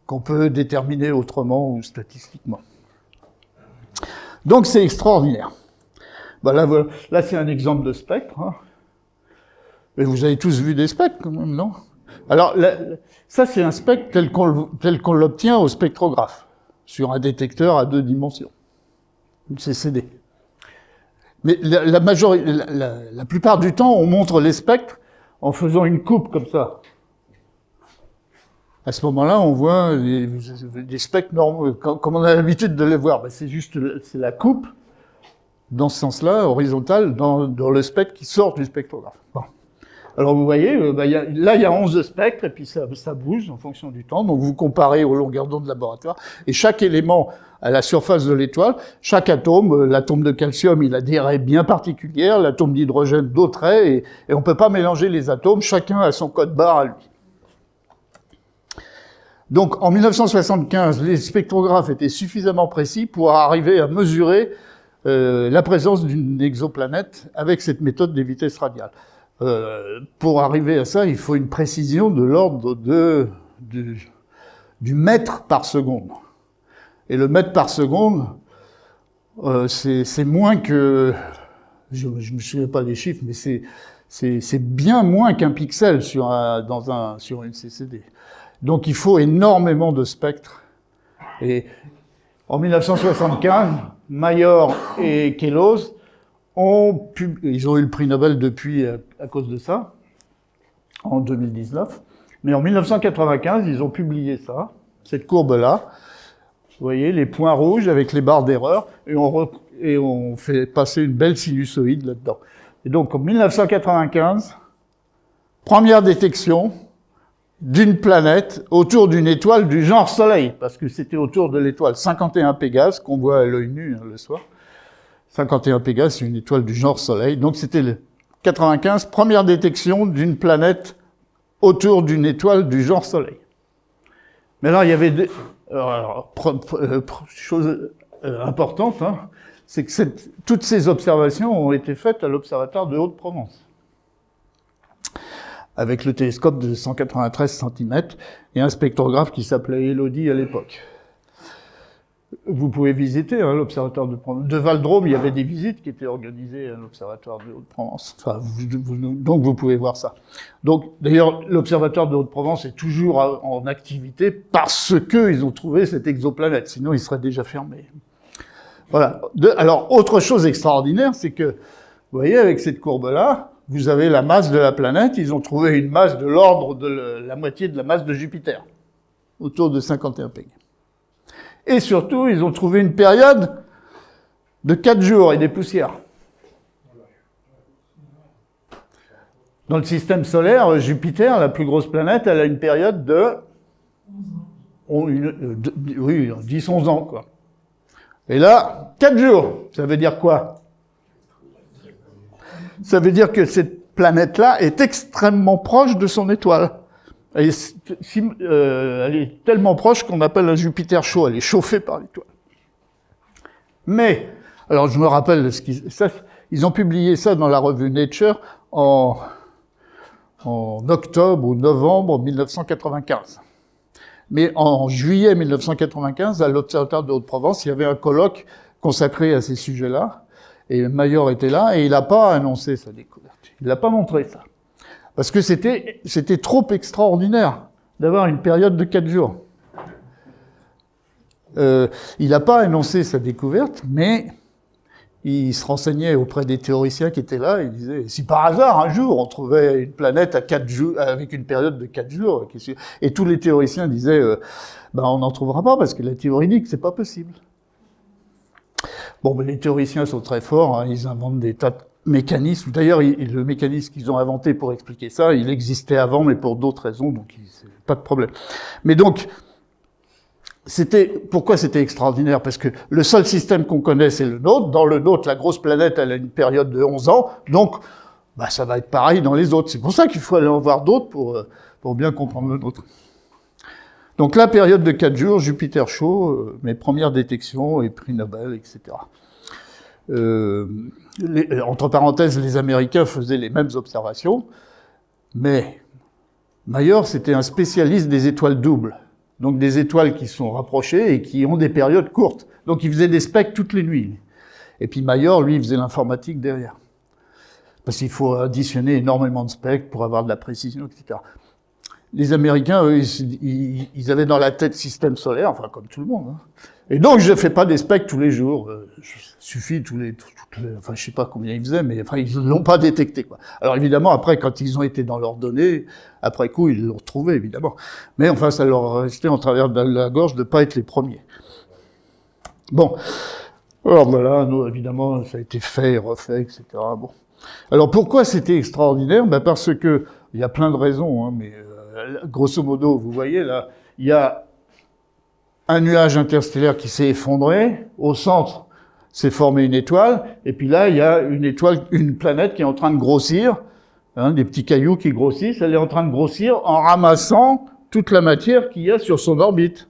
qu'on peut déterminer autrement ou statistiquement. Donc c'est extraordinaire. Voilà. Là c'est un exemple de spectre. Hein. Mais vous avez tous vu des spectres quand même, non? Alors ça c'est un spectre tel qu'on l'obtient au spectrographe, sur un détecteur à 2 dimensions, une CCD. Mais la plupart du temps, on montre les spectres en faisant une coupe comme ça. À ce moment-là, on voit des spectres normaux, comme on a l'habitude de les voir. Ben, c'est la coupe, dans ce sens-là, horizontale, dans le spectre qui sort du spectrographe. Bon. Alors vous voyez, là il y a 11 spectres, et puis ça bouge en fonction du temps. Donc vous comparez aux longueurs d'onde de laboratoire, et chaque élément à la surface de l'étoile, chaque atome, l'atome de calcium, il a des raies bien particulières, l'atome d'hydrogène d'autres raies, et on ne peut pas mélanger les atomes, chacun a son code barre à lui. Donc en 1975, les spectrographes étaient suffisamment précis pour arriver à mesurer la présence d'une exoplanète avec cette méthode des vitesses radiales. Pour arriver à ça, il faut une précision de l'ordre du mètre par seconde. Et le mètre par seconde, c'est moins que... Je me souviens pas des chiffres, mais c'est bien moins qu'un pixel sur une CCD. Donc il faut énormément de spectres. Et en 1975, Mayor et Kellos ils ont eu le prix Nobel depuis à cause de ça, en 2019. Mais en 1995, ils ont publié ça, cette courbe-là. Vous voyez, les points rouges avec les barres d'erreur, et on fait passer une belle sinusoïde là-dedans. Et donc, en 1995, première détection d'une planète autour d'une étoile du genre Soleil, parce que c'était autour de l'étoile 51 Pégase, qu'on voit à l'œil nu le soir. 51 Pégase, c'est une étoile du genre Soleil. Donc, c'était le 95, première détection d'une planète autour d'une étoile du genre Soleil. Mais là, il y avait des chose importante, hein, c'est que toutes ces observations ont été faites à l'Observatoire de Haute-Provence, avec le télescope de 193 cm et un spectrographe qui s'appelait Elodie à l'époque. Vous pouvez visiter l'Observatoire de Val-d'Rôme, il y avait des visites qui étaient organisées à l'Observatoire de Haute-Provence. Enfin, donc vous pouvez voir ça. Donc, d'ailleurs, l'Observatoire de Haute-Provence est toujours en activité parce qu'ils ont trouvé cette exoplanète, sinon il serait déjà fermé. Voilà. Alors, autre chose extraordinaire, c'est que, vous voyez, avec cette courbe-là, vous avez la masse de la planète, ils ont trouvé une masse de l'ordre de la moitié de la masse de Jupiter, autour de 51 Pg. Et surtout, ils ont trouvé une période de 4 jours et des poussières. Dans le système solaire, Jupiter, la plus grosse planète, elle a une période de 10-11 ans, quoi. Et là, 4 jours, ça veut dire quoi? Ça veut dire que cette planète-là est extrêmement proche de son étoile. Elle est tellement proche qu'on appelle un Jupiter chaud, elle est chauffée par l'étoile. Mais, alors je me rappelle, ils ont publié ça dans la revue Nature en octobre ou novembre 1995. Mais en juillet 1995, à l'Observatoire de Haute-Provence, il y avait un colloque consacré à ces sujets-là, et Mayor était là, et il n'a pas annoncé sa découverte. Il n'a pas montré ça. Parce que c'était trop extraordinaire d'avoir une période de 4 jours. Il n'a pas annoncé sa découverte, mais il se renseignait auprès des théoriciens qui étaient là. Il disait, si par hasard, un jour, on trouvait une planète à 4 jours, avec une période de 4 jours, et tous les théoriciens disaient, on n'en trouvera pas parce que la théorie dit que c'est pas possible. Bon, mais les théoriciens sont très forts, hein, ils inventent des tas de mécanismes. D'ailleurs, le mécanisme qu'ils ont inventé pour expliquer ça, il existait avant, mais pour d'autres raisons, donc c'est pas de problème. Mais donc, pourquoi c'était extraordinaire? Parce que le seul système qu'on connaît, c'est le nôtre. Dans le nôtre, la grosse planète, elle a une période de 11 ans, donc ça va être pareil dans les autres. C'est pour ça qu'il faut aller en voir d'autres pour bien comprendre le nôtre. Donc la période de 4 jours, Jupiter chaud, mes premières détections, et prix Nobel, etc. Entre parenthèses, les Américains faisaient les mêmes observations, mais Mayor, c'était un spécialiste des étoiles doubles, donc des étoiles qui sont rapprochées et qui ont des périodes courtes. Donc il faisait des spectres toutes les nuits. Et puis Mayor, lui, il faisait l'informatique derrière. Parce qu'il faut additionner énormément de spectres pour avoir de la précision, etc. Les Américains, eux, ils avaient dans la tête système solaire, enfin comme tout le monde. Hein. Et donc je fais pas des spectres tous les jours. Suffit enfin je sais pas combien ils faisaient, mais enfin ils l'ont pas détecté, quoi. Alors évidemment après quand ils ont été dans leurs données, après coup ils l'ont retrouvé évidemment. Mais enfin ça leur restait en travers de la gorge de pas être les premiers. Bon, alors voilà, nous évidemment ça a été fait et refait, etc. Bon, alors pourquoi c'était extraordinaire? Parce que il y a plein de raisons, hein, mais grosso modo vous voyez là, il y a un nuage interstellaire qui s'est effondré, au centre s'est formé une étoile, et puis là, il y a une planète qui est en train de grossir, hein, des petits cailloux qui grossissent, elle est en train de grossir en ramassant toute la matière qu'il y a sur son orbite.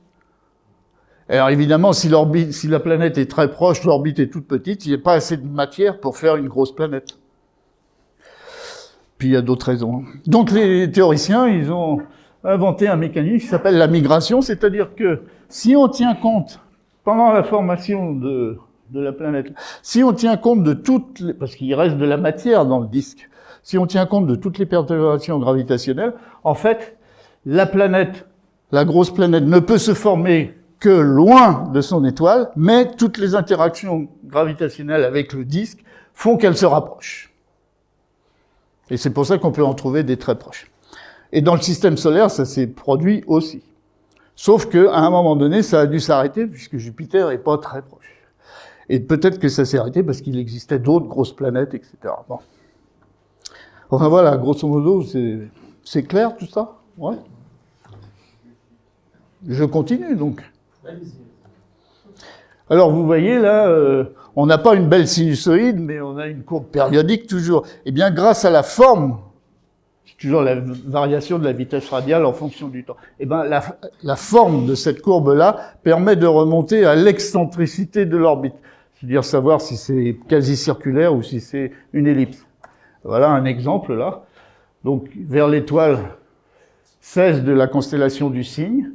Alors évidemment, si la planète est très proche, l'orbite est toute petite, il n'y a pas assez de matière pour faire une grosse planète. Puis il y a d'autres raisons. Donc les théoriciens, ils ont inventé un mécanisme qui s'appelle la migration, c'est-à-dire que si on tient compte, pendant la formation de la planète, si on tient compte de parce qu'il reste de la matière dans le disque, si on tient compte de toutes les perturbations gravitationnelles, en fait, la grosse planète ne peut se former que loin de son étoile, mais toutes les interactions gravitationnelles avec le disque font qu'elle se rapproche. Et c'est pour ça qu'on peut en trouver des très proches. Et dans le système solaire, ça s'est produit aussi. Sauf qu'à un moment donné, ça a dû s'arrêter puisque Jupiter est pas très proche. Et peut-être que ça s'est arrêté parce qu'il existait d'autres grosses planètes, etc. Bon. Enfin voilà, grosso modo, c'est clair tout ça? Ouais. Je continue donc. Alors vous voyez là, on n'a pas une belle sinusoïde, mais on a une courbe périodique toujours. Eh bien, grâce à la forme, c'est toujours la variation de la vitesse radiale en fonction du temps. Eh bien, la forme de cette courbe-là permet de remonter à l'excentricité de l'orbite, c'est-à-dire savoir si c'est quasi circulaire ou si c'est une ellipse. Voilà un exemple là. Donc vers l'étoile 16 de la constellation du Cygne,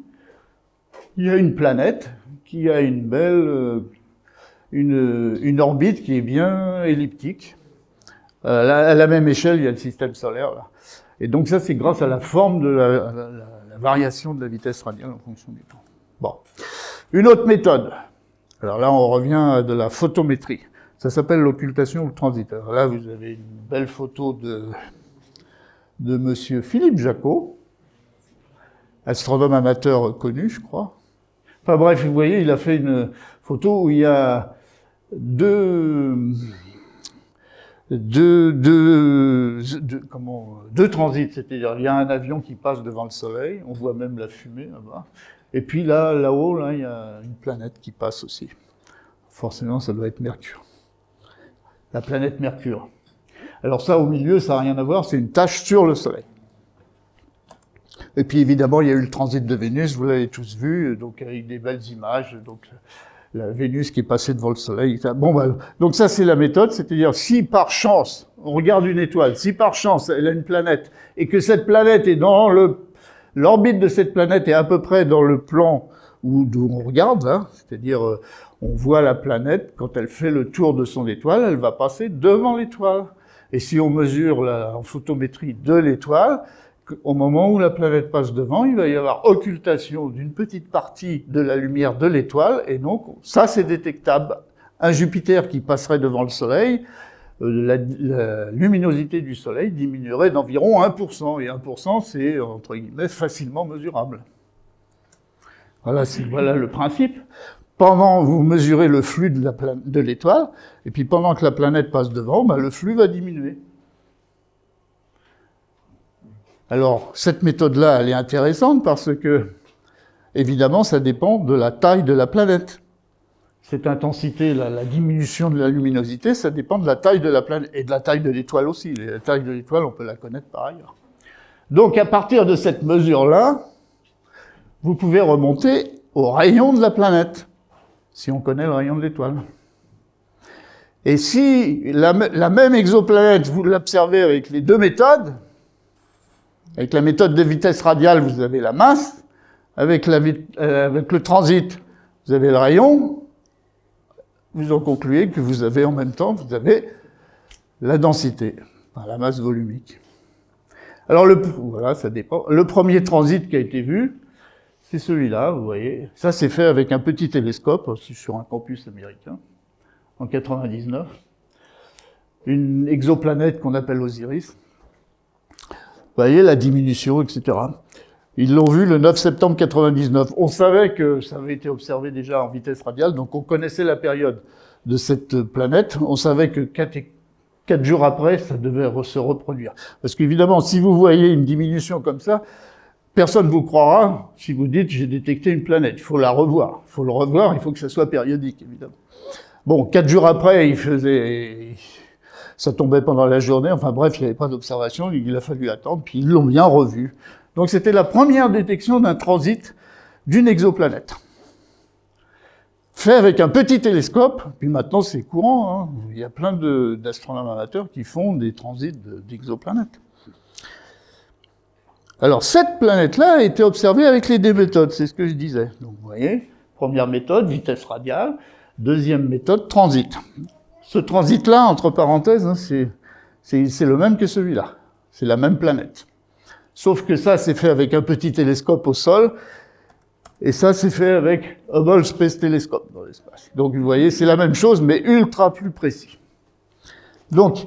il y a une planète qui a une belle, une orbite qui est bien elliptique. À la même échelle, il y a le système solaire là. Et donc ça, c'est grâce à la forme de la variation de la vitesse radiale en fonction du temps. Bon. Une autre méthode. Alors là, on revient à de la photométrie. Ça s'appelle l'occultation ou le transit. Alors là, vous avez une belle photo de monsieur Philippe Jacot, astronome amateur connu, je crois. Enfin bref, vous voyez, il a fait une photo où il y a deux transits, c'est-à-dire il y a un avion qui passe devant le Soleil, on voit même la fumée là-bas, et puis là-haut, là, il y a une planète qui passe aussi. Forcément, ça doit être Mercure. La planète Mercure. Alors ça, au milieu, ça n'a rien à voir, c'est une tache sur le Soleil. Et puis évidemment, il y a eu le transit de Vénus, vous l'avez tous vu, donc avec des belles images, donc la Vénus qui est passée devant le Soleil. Bon, bah, donc ça, c'est la méthode, c'est-à-dire si par chance, on regarde une étoile, si par chance elle a une planète, et que cette planète est dans l'orbite de cette planète est à peu près dans le plan d'où on regarde, hein, c'est-à-dire on voit la planète, quand elle fait le tour de son étoile, elle va passer devant l'étoile. Et si on mesure en photométrie de l'étoile, au moment où la planète passe devant, il va y avoir occultation d'une petite partie de la lumière de l'étoile, et donc ça c'est détectable. Un Jupiter qui passerait devant le Soleil, la luminosité du Soleil diminuerait d'environ 1%, et 1% c'est, entre guillemets, facilement mesurable. Voilà le principe. Pendant, vous mesurez le flux de l'étoile, et puis pendant que la planète passe devant, le flux va diminuer. Alors, cette méthode-là, elle est intéressante parce que, évidemment, ça dépend de la taille de la planète. Cette intensité, la diminution de la luminosité, ça dépend de la taille de la planète et de la taille de l'étoile aussi. La taille de l'étoile, on peut la connaître par ailleurs. Donc, à partir de cette mesure-là, vous pouvez remonter au rayon de la planète, si on connaît le rayon de l'étoile. Et si la même exoplanète, vous l'observez avec les deux méthodes, avec la méthode de vitesse radiale, vous avez la masse. Avec le transit, vous avez le rayon. Vous en concluez que vous avez en même temps, vous avez la densité, enfin, la masse volumique. Alors, voilà, ça dépend. Le premier transit qui a été vu, c'est celui-là, vous voyez. Ça, c'est fait avec un petit télescope, aussi sur un campus américain, en 99. Une exoplanète qu'on appelle Osiris. Vous voyez la diminution, etc. Ils l'ont vu le 9 septembre 99. On savait que ça avait été observé déjà en vitesse radiale, donc on connaissait la période de cette planète. On savait que 4 jours après, ça devait se reproduire. Parce qu'évidemment, si vous voyez une diminution comme ça, personne ne vous croira si vous dites « j'ai détecté une planète ». Il faut la revoir. Il faut le revoir, il faut que ça soit périodique, évidemment. Bon, 4 jours après, ça tombait pendant la journée, enfin bref, il n'y avait pas d'observation, il a fallu attendre, puis ils l'ont bien revu. Donc c'était la première détection d'un transit d'une exoplanète. Fait avec un petit télescope, puis maintenant c'est courant, hein. Il y a plein d'astronomes amateurs qui font des transits d'exoplanètes. Alors cette planète-là a été observée avec les deux méthodes, c'est ce que je disais. Donc vous voyez, première méthode, vitesse radiale, deuxième méthode, transit. Ce transit-là, entre parenthèses, hein, c'est le même que celui-là. C'est la même planète. Sauf que ça, c'est fait avec un petit télescope au sol, et ça, c'est fait avec Hubble Space Telescope dans l'espace. Donc, vous voyez, c'est la même chose, mais ultra plus précis. Donc,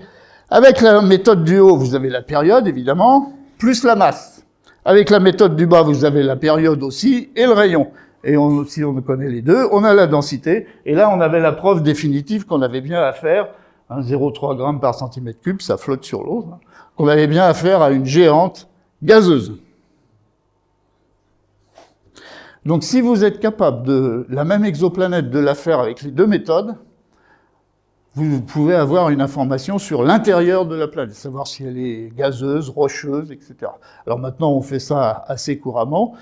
avec la méthode du haut, vous avez la période, évidemment, plus la masse. Avec la méthode du bas, vous avez la période aussi et le rayon. Et si on connaît les deux, on a la densité. Et là, on avait la preuve définitive qu'on avait bien affaire, 0,3 g par centimètre cube, ça flotte sur l'eau, hein, qu'on avait bien affaire à une géante gazeuse. Donc si vous êtes capable de la même exoplanète de la faire avec les deux méthodes, vous pouvez avoir une information sur l'intérieur de la planète, savoir si elle est gazeuse, rocheuse, etc. Alors maintenant, on fait ça assez couramment,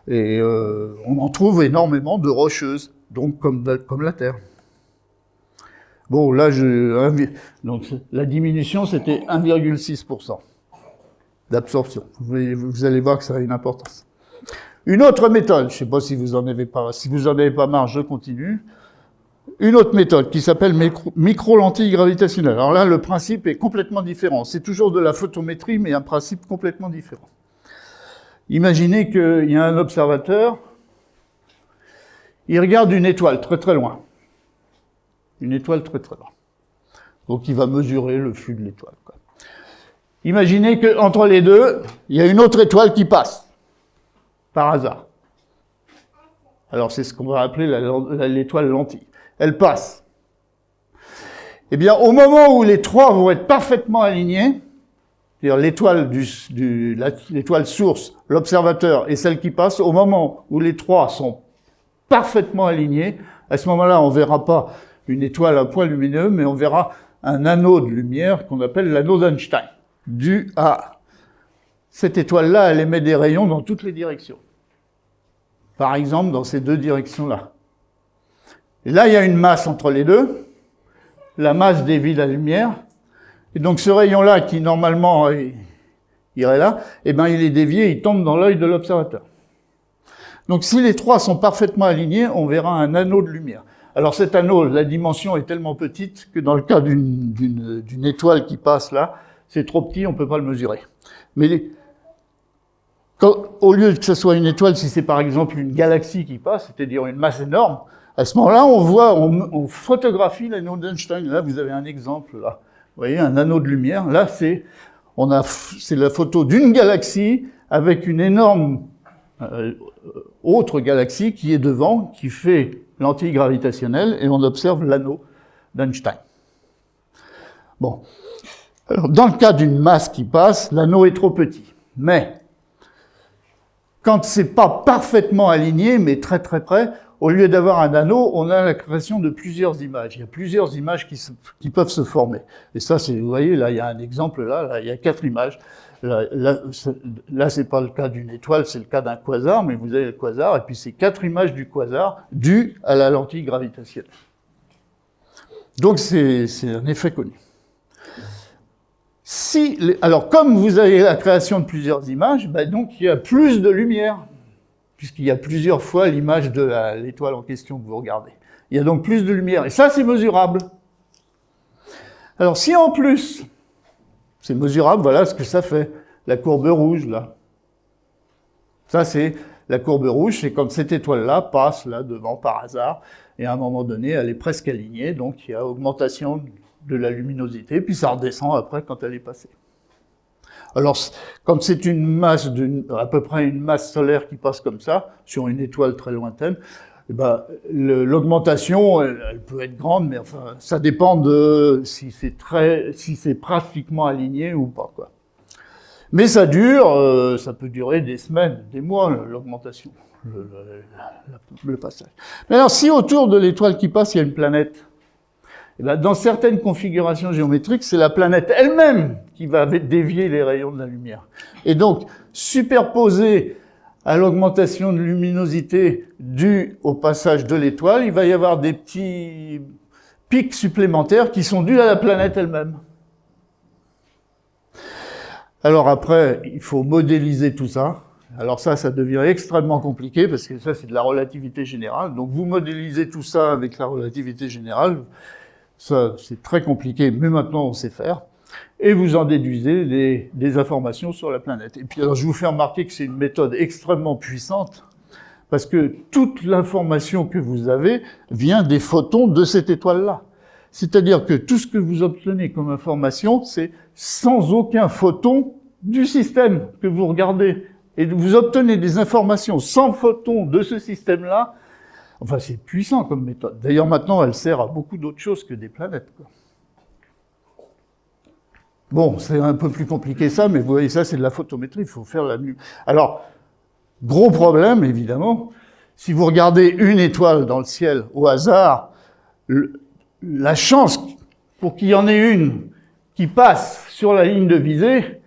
et on en trouve énormément de rocheuses, donc comme la Terre. Bon, là, donc la diminution, c'était 1,6% d'absorption. Vous allez voir que ça a une importance. Une autre méthode, je ne sais pas si vous en avez pas marre, je continue. Une autre méthode qui s'appelle micro-lentille gravitationnelle. Alors là, le principe est complètement différent. C'est toujours de la photométrie, mais un principe complètement différent. Imaginez qu'il y a un observateur, il regarde une étoile très très loin. Une étoile très très loin. Donc il va mesurer le flux de l'étoile. Imaginez qu'entre les deux, il y a une autre étoile qui passe, par hasard. Alors c'est ce qu'on va appeler l'étoile lentille. Elle passe. Eh bien, au moment où les trois vont être parfaitement alignés, c'est-à-dire l'étoile source, l'observateur et celle qui passe, au moment où les trois sont parfaitement alignés, à ce moment-là, on ne verra pas une étoile à point lumineux, mais on verra un anneau de lumière qu'on appelle l'anneau d'Einstein, dû à cette étoile-là, elle émet des rayons dans toutes les directions. Par exemple, dans ces deux directions-là. Et là, il y a une masse entre les deux. La masse dévie la lumière. Et donc, ce rayon-là, qui normalement irait là, eh ben, il est dévié, il tombe dans l'œil de l'observateur. Donc, si les trois sont parfaitement alignés, on verra un anneau de lumière. Alors, cet anneau, la dimension est tellement petite que dans le cas d'une étoile qui passe là, c'est trop petit, on ne peut pas le mesurer. Mais au lieu que ce soit une étoile, si c'est par exemple une galaxie qui passe, c'est-à-dire une masse énorme, à ce moment-là, on photographie l'anneau d'Einstein. Là, vous avez un exemple, là. Vous voyez, un anneau de lumière. Là, c'est la photo d'une galaxie avec une énorme autre galaxie qui est devant, qui fait lentille gravitationnelle, et on observe l'anneau d'Einstein. Bon. Alors, dans le cas d'une masse qui passe, l'anneau est trop petit. Mais, quand c'est pas parfaitement aligné, mais très très près, au lieu d'avoir un anneau, on a la création de plusieurs images. Il y a plusieurs images qui peuvent se former. Et ça, vous voyez, là, il y a un exemple, là, il y a 4 images. Là c'est pas le cas d'une étoile, c'est le cas d'un quasar, mais vous avez le quasar, et puis c'est 4 images du quasar dues à la lentille gravitationnelle. Donc, c'est un effet connu. Alors, comme vous avez la création de plusieurs images, ben donc il y a plus de lumière, puisqu'il y a plusieurs fois l'image de l'étoile en question que vous regardez. Il y a donc plus de lumière, et ça, c'est mesurable. Alors, si en plus, c'est mesurable, voilà ce que ça fait, la courbe rouge, là. Ça, c'est la courbe rouge, c'est comme cette étoile-là passe là devant par hasard, et à un moment donné, elle est presque alignée, donc il y a augmentation de la luminosité, puis ça redescend après quand elle est passée. Alors, quand c'est une masse, à peu près une masse solaire qui passe comme ça, sur une étoile très lointaine, eh ben, l'augmentation, elle peut être grande, mais enfin, ça dépend de si c'est pratiquement aligné ou pas, quoi. Mais ça dure, ça peut durer des semaines, des mois, l'augmentation, le passage. Mais alors, si autour de l'étoile qui passe, il y a une planète, eh bien, dans certaines configurations géométriques, c'est la planète elle-même qui va dévier les rayons de la lumière. Et donc, superposé à l'augmentation de luminosité due au passage de l'étoile, il va y avoir des petits pics supplémentaires qui sont dus à la planète elle-même. Alors après, il faut modéliser tout ça. Alors ça devient extrêmement compliqué parce que ça, c'est de la relativité générale. Donc vous modélisez tout ça avec la relativité générale. Ça, c'est très compliqué, mais maintenant on sait faire. Et vous en déduisez des informations sur la planète. Et puis alors je vous fais remarquer que c'est une méthode extrêmement puissante, parce que toute l'information que vous avez vient des photons de cette étoile-là. C'est-à-dire que tout ce que vous obtenez comme information, c'est sans aucun photon du système que vous regardez. et vous obtenez des informations sans photons de ce système-là, enfin, c'est puissant comme méthode. D'ailleurs, maintenant, elle sert à beaucoup d'autres choses que des planètes, quoi. Bon, c'est un peu plus compliqué ça, mais vous voyez, ça, c'est de la photométrie, il faut faire la nuit. Alors, gros problème, évidemment, si vous regardez une étoile dans le ciel au hasard, la chance pour qu'il y en ait une qui passe sur la ligne de visée,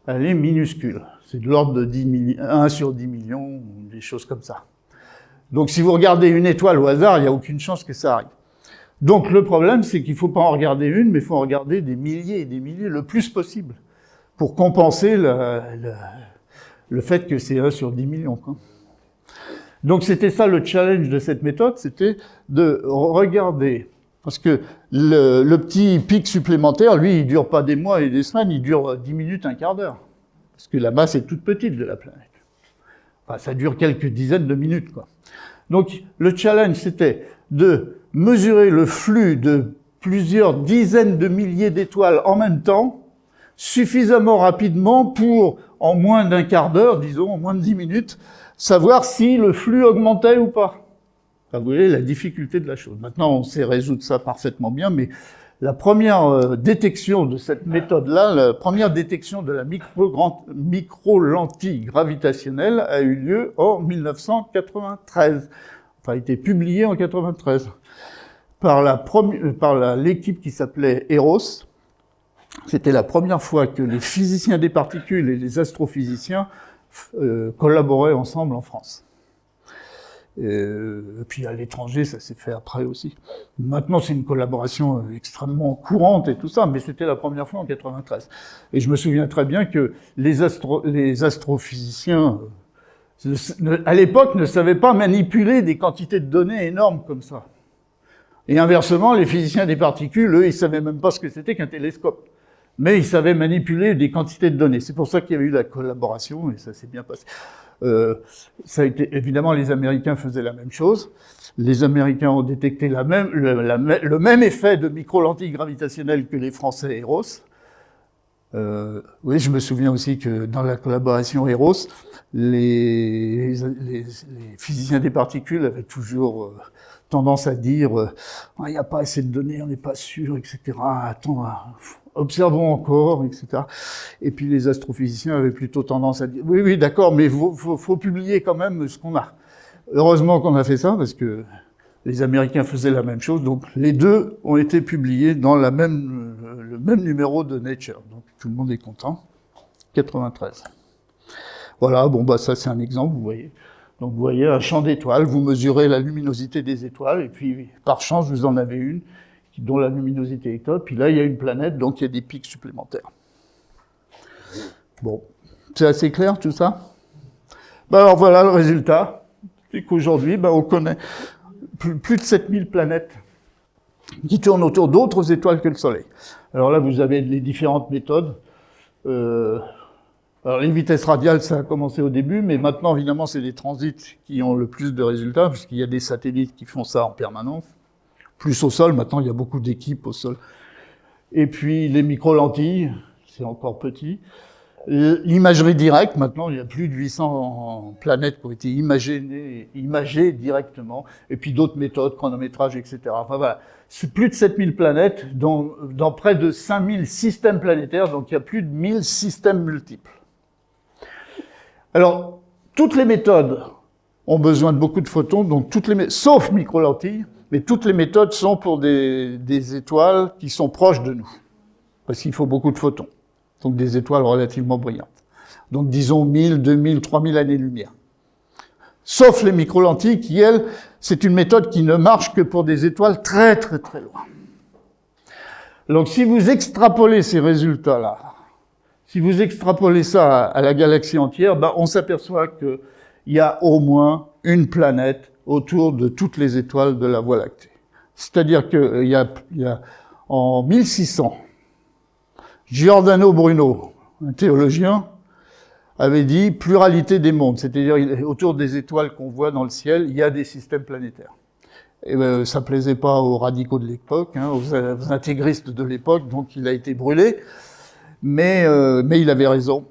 elle est minuscule. C'est de l'ordre de 1 sur 10 millions, des choses comme ça. Donc, si vous regardez une étoile au hasard, il n'y a aucune chance que ça arrive. Donc, le problème, c'est qu'il ne faut pas en regarder une, mais il faut en regarder des milliers et des milliers, le plus possible, pour compenser le fait que c'est 1 sur 10 millions, quoi. Donc, c'était ça le challenge de cette méthode, c'était de regarder, parce que le petit pic supplémentaire, lui, il dure pas des mois et des semaines, il dure 10 minutes, un quart d'heure. Parce que la masse est toute petite de la planète. Enfin, ça dure quelques dizaines de minutes, quoi. Donc, le challenge, c'était de mesurer le flux de plusieurs dizaines de milliers d'étoiles en même temps, suffisamment rapidement pour, en moins d'un quart d'heure, disons, en moins de 10 minutes, savoir si le flux augmentait ou pas. Enfin, vous voyez la difficulté de la chose. Maintenant, on sait résoudre ça parfaitement bien, mais la première détection de cette méthode-là, la première détection de la micro-lentille gravitationnelle a eu lieu en 1993. Enfin, a été publiée en 1993 par l'équipe qui s'appelait EROS. C'était la première fois que les physiciens des particules et les astrophysiciens collaboraient ensemble en France. Et puis à l'étranger, ça s'est fait après aussi. Maintenant, c'est une collaboration extrêmement courante et tout ça, mais c'était la première fois en 93. Et je me souviens très bien que les astrophysiciens, à l'époque, ne savaient pas manipuler des quantités de données énormes comme ça. Et inversement, les physiciens des particules, eux, ils savaient même pas ce que c'était qu'un télescope. Mais ils savaient manipuler des quantités de données. C'est pour ça qu'il y avait eu la collaboration et ça s'est bien passé. Ça a été, évidemment, les Américains faisaient la même chose. Les Américains ont détecté le même effet de micro-lentille gravitationnelle que les Français EROS. Oui, je me souviens aussi que dans la collaboration EROS, les physiciens des particules avaient toujours tendance à dire il n'y a pas assez de données, on n'est pas sûr, etc. Attends, observons encore, etc. Et puis les astrophysiciens avaient plutôt tendance à dire oui, d'accord, mais faut publier quand même ce qu'on a. Heureusement qu'on a fait ça, parce que les Américains faisaient la même chose, donc les deux ont été publiés dans le même numéro de Nature. Donc tout le monde est content. 93. Voilà, bon bah ça c'est un exemple, vous voyez. Donc vous voyez un champ d'étoiles, vous mesurez la luminosité des étoiles, et puis par chance vous en avez une dont la luminosité est top, puis là il y a une planète, donc il y a des pics supplémentaires. Bon, c'est assez clair tout ça? Ben alors voilà le résultat, c'est qu'aujourd'hui on connaît plus de 7000 planètes qui tournent autour d'autres étoiles que le Soleil. Alors là vous avez les différentes méthodes. Alors les vitesses radiales, ça a commencé au début, mais maintenant, évidemment, c'est les transits qui ont le plus de résultats, puisqu'il y a des satellites qui font ça en permanence. Plus au sol, maintenant, il y a beaucoup d'équipes au sol. Et puis les micro-lentilles, c'est encore petit. L'imagerie directe, maintenant, il y a plus de 800 planètes qui ont été imagées directement. Et puis d'autres méthodes, chronométrage, etc. Enfin voilà, c'est plus de 7000 planètes, dans près de 5000 systèmes planétaires, donc il y a plus de 1000 systèmes multiples. Alors, toutes les méthodes ont besoin de beaucoup de photons, donc sauf micro-lentilles, mais toutes les méthodes sont pour des étoiles qui sont proches de nous, parce qu'il faut beaucoup de photons, donc des étoiles relativement brillantes. Donc disons 1000, 2000, 3000 années-lumière. Sauf les micro-lentilles qui, elles, c'est une méthode qui ne marche que pour des étoiles très très très loin. Donc si vous extrapolez ces résultats-là, si vous extrapolez ça à la galaxie entière, on s'aperçoit qu'il y a au moins une planète autour de toutes les étoiles de la Voie lactée. C'est-à-dire qu'il y a en 1600, Giordano Bruno, un théologien, avait dit pluralité des mondes, c'est-à-dire autour des étoiles qu'on voit dans le ciel, il y a des systèmes planétaires. Et ça plaisait pas aux radicaux de l'époque, aux intégristes de l'époque, donc il a été brûlé. Mais il avait raison.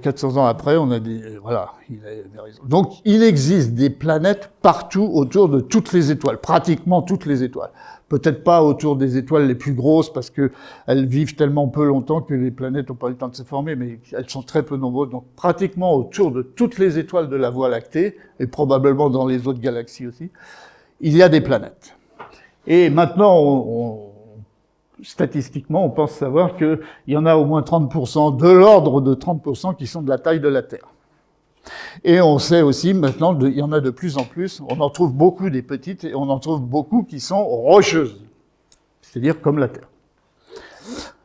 400 ans après, on a dit, voilà, il avait raison. Donc, il existe des planètes partout autour de toutes les étoiles, pratiquement toutes les étoiles. Peut-être pas autour des étoiles les plus grosses, parce que elles vivent tellement peu longtemps que les planètes n'ont pas eu le temps de se former, mais elles sont très peu nombreuses. Donc, pratiquement autour de toutes les étoiles de la Voie lactée, et probablement dans les autres galaxies aussi, il y a des planètes. Et maintenant, statistiquement, on pense savoir qu'il y en a au moins 30%, de l'ordre de 30% qui sont de la taille de la Terre. Et on sait aussi maintenant, il y en a de plus en plus, on en trouve beaucoup des petites, et on en trouve beaucoup qui sont rocheuses, c'est-à-dire comme la Terre.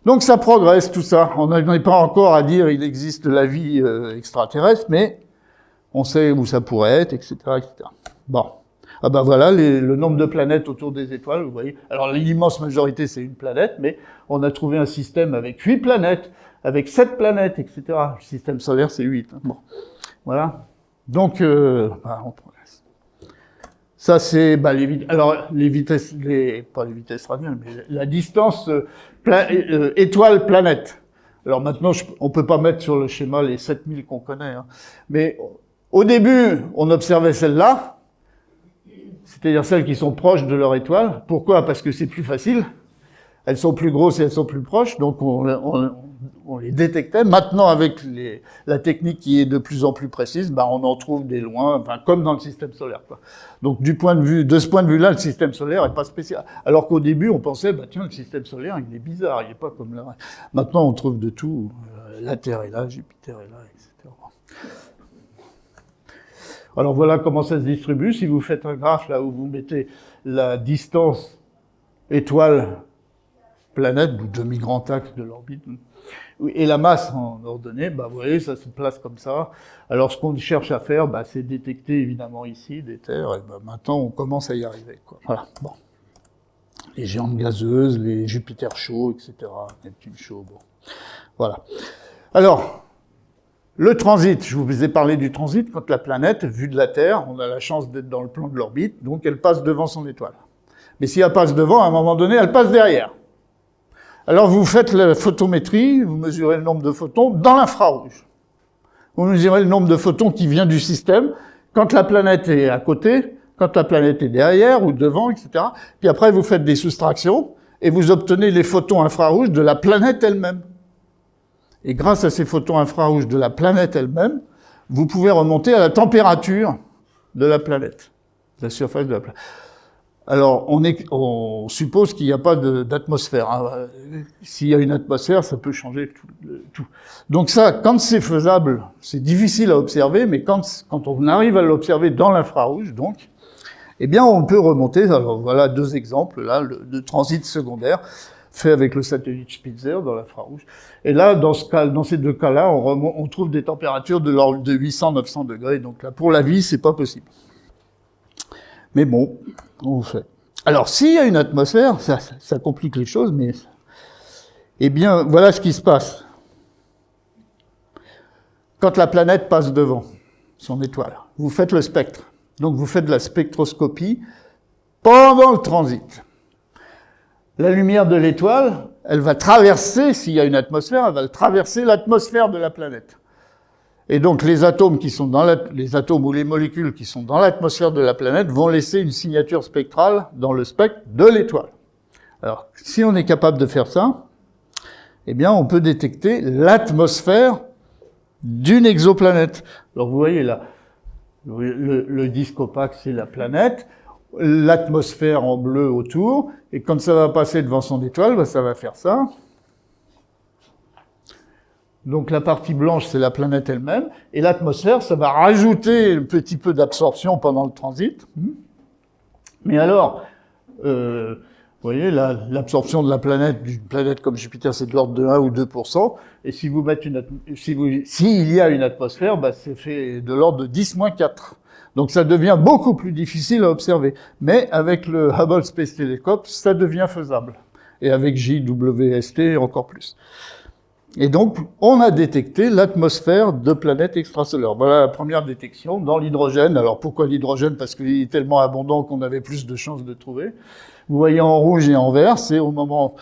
Donc ça progresse tout ça, on n'en est pas encore à dire il existe de la vie extraterrestre, mais on sait où ça pourrait être, etc. etc. Bon. Ah ben voilà, le nombre de planètes autour des étoiles, vous voyez. Alors l'immense majorité, c'est une planète, mais on a trouvé un système avec 8 planètes, avec 7 planètes, etc. Le système solaire, c'est 8. Hein. Bon, voilà. Donc, on progresse. Ça, c'est les vitesses, pas les vitesses radiales, mais la distance étoile-planète. Alors maintenant, on peut pas mettre sur le schéma les 7000 qu'on connaît, hein. Mais au début, on observait celle-là, c'est-à-dire celles qui sont proches de leur étoile. Pourquoi? Parce que c'est plus facile. Elles sont plus grosses et elles sont plus proches, donc on les détectait. Maintenant, avec la technique qui est de plus en plus précise, on en trouve des loin, enfin, comme dans le système solaire, quoi. Donc, de ce point de vue-là, le système solaire est pas spécial. Alors qu'au début, on pensait, tiens, le système solaire, il est bizarre, il est pas comme le reste. Maintenant, on trouve de tout. La Terre est là, Jupiter est là, etc. Alors voilà comment ça se distribue. Si vous faites un graphe là où vous mettez la distance étoile-planète, ou demi-grand axe de l'orbite, et la masse en ordonnée, vous voyez, ça se place comme ça. Alors ce qu'on cherche à faire, c'est détecter évidemment ici des terres, et maintenant on commence à y arriver, quoi. Voilà, bon. Les géantes gazeuses, les Jupiter chauds, etc., Neptune chaud, bon. Voilà. Alors, le transit, je vous ai parlé du transit, quand la planète, vue de la Terre, on a la chance d'être dans le plan de l'orbite, donc elle passe devant son étoile. Mais si elle passe devant, à un moment donné, elle passe derrière. Alors vous faites la photométrie, vous mesurez le nombre de photons dans l'infrarouge. Vous mesurez le nombre de photons qui vient du système, quand la planète est à côté, quand la planète est derrière ou devant, etc. Puis après, vous faites des soustractions, et vous obtenez les photons infrarouges de la planète elle-même. Et grâce à ces photons infrarouges de la planète elle-même, vous pouvez remonter à la température de la planète, de la surface de la planète. Alors, on suppose qu'il n'y a pas d'atmosphère, hein. S'il y a une atmosphère, ça peut changer tout. Donc ça, quand c'est faisable, c'est difficile à observer, mais quand on arrive à l'observer dans l'infrarouge, donc, eh bien, on peut remonter. Alors voilà 2 exemples là, de transit secondaire fait avec le satellite Spitzer dans l'infrarouge. Et là, dans ces 2 cas-là, on trouve des températures de l'ordre de 800-900 degrés. Donc là, pour la vie, c'est pas possible. Mais bon, on fait. Alors, s'il y a une atmosphère, ça complique les choses, mais eh bien, voilà ce qui se passe. Quand la planète passe devant son étoile, vous faites le spectre. Donc, vous faites de la spectroscopie pendant le transit. La lumière de l'étoile, elle va traverser, s'il y a une atmosphère, elle va traverser l'atmosphère de la planète. Et donc, les atomes les atomes ou les molécules qui sont dans l'atmosphère de la planète vont laisser une signature spectrale dans le spectre de l'étoile. Alors, si on est capable de faire ça, eh bien, on peut détecter l'atmosphère d'une exoplanète. Alors, vous voyez là, le disque opaque, c'est la planète, l'atmosphère en bleu autour, et quand ça va passer devant son étoile, ça va faire ça. Donc la partie blanche, c'est la planète elle-même, et l'atmosphère, ça va rajouter un petit peu d'absorption pendant le transit. Mais alors, vous voyez, l'absorption de la planète, d'une planète comme Jupiter, c'est de l'ordre de 1 ou 2%, et si vous mettez s'il y a une atmosphère, c'est fait de l'ordre de 10-4. Donc ça devient beaucoup plus difficile à observer. Mais avec le Hubble Space Telescope, ça devient faisable. Et avec JWST, encore plus. Et donc, on a détecté l'atmosphère de planètes extrasolaires. Voilà la première détection dans l'hydrogène. Alors pourquoi l'hydrogène? Parce qu'il est tellement abondant qu'on avait plus de chances de trouver. Vous voyez en rouge et en vert, c'est au moment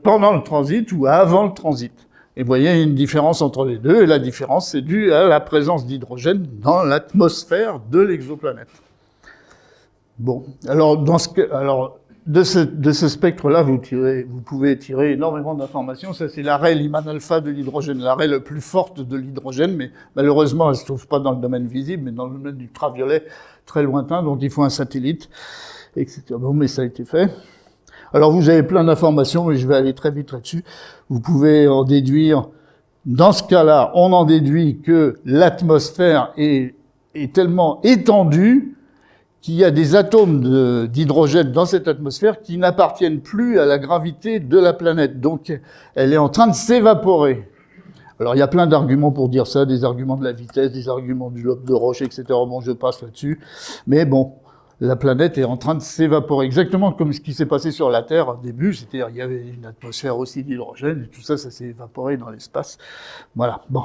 pendant le transit ou avant le transit. Et vous voyez, il y a une différence entre les deux, et la différence, c'est dû à la présence d'hydrogène dans l'atmosphère de l'exoplanète. Bon, alors, de ce spectre-là, vous pouvez tirer énormément d'informations. Ça, c'est l'arrêt Lyman alpha de l'hydrogène, l'arrêt le plus forte de l'hydrogène, mais malheureusement, elle ne se trouve pas dans le domaine visible, mais dans le domaine ultraviolet très lointain, donc il faut un satellite, etc. Bon, mais ça a été fait. Alors, vous avez plein d'informations, mais je vais aller très vite là-dessus. Vous pouvez en déduire, dans ce cas-là, on en déduit que l'atmosphère est tellement étendue qu'il y a des atomes d'hydrogène dans cette atmosphère qui n'appartiennent plus à la gravité de la planète. Donc, elle est en train de s'évaporer. Alors, il y a plein d'arguments pour dire ça, des arguments de la vitesse, des arguments du lobe de roche, etc. Bon, je passe là-dessus. Mais bon, la planète est en train de s'évaporer. Exactement comme ce qui s'est passé sur la Terre au début. C'est-à-dire, il y avait une atmosphère aussi d'hydrogène, et tout ça, ça s'est évaporé dans l'espace. Voilà, bon.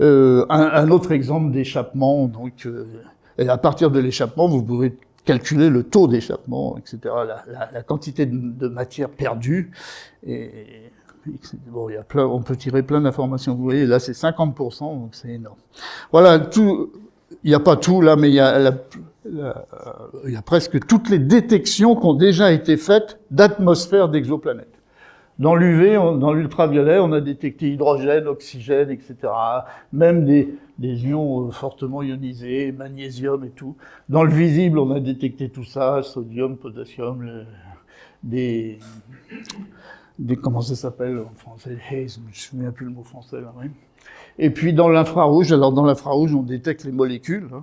Un autre exemple d'échappement, donc... Et à partir de l'échappement, vous pouvez calculer le taux d'échappement, etc., la quantité de matière perdue. Et bon, on peut tirer plein d'informations. Vous voyez, là, c'est 50%, donc c'est énorme. Voilà, tout. Il n'y a pas tout là, mais il y a presque toutes les détections qui ont déjà été faites d'atmosphère d'exoplanètes. Dans l'UV, dans l'ultraviolet, on a détecté hydrogène, oxygène, etc. Même des ions fortement ionisés, magnésium et tout. Dans le visible, on a détecté tout ça, sodium, potassium, comment ça s'appelle en français, haze, je me souviens plus le mot français là, oui. Et puis dans l'infrarouge, alors dans l'infrarouge, on détecte les molécules. Hein.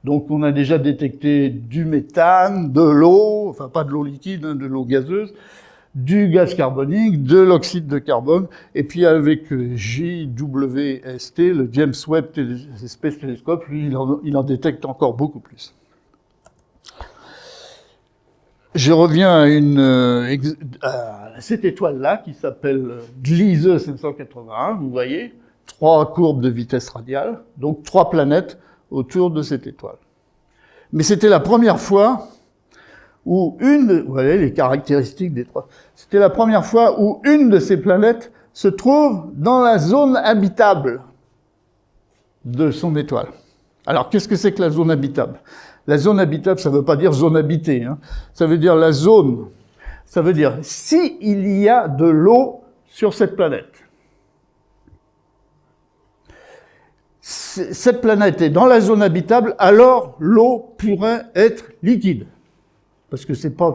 Donc on a déjà détecté du méthane, de l'eau, enfin pas de l'eau liquide, hein, de l'eau gazeuse, du gaz carbonique, de l'oxyde de carbone, et puis avec JWST, le James Webb Space Telescope, lui, il en détecte encore beaucoup plus. Je reviens à cette étoile-là, qui s'appelle Gliese 581, vous voyez, 3 courbes de vitesse radiale, donc 3 planètes autour de cette étoile. Mais c'était la première fois où vous voyez les caractéristiques des 3, c'était la première fois où une de ces planètes se trouve dans la zone habitable de son étoile. Alors, qu'est-ce que c'est que la zone habitable? La zone habitable, ça ne veut pas dire zone habitée, hein. Ça veut dire la zone, ça veut dire si il y a de l'eau sur cette planète. Cette planète est dans la zone habitable, alors l'eau pourrait être liquide. Parce que c'est pas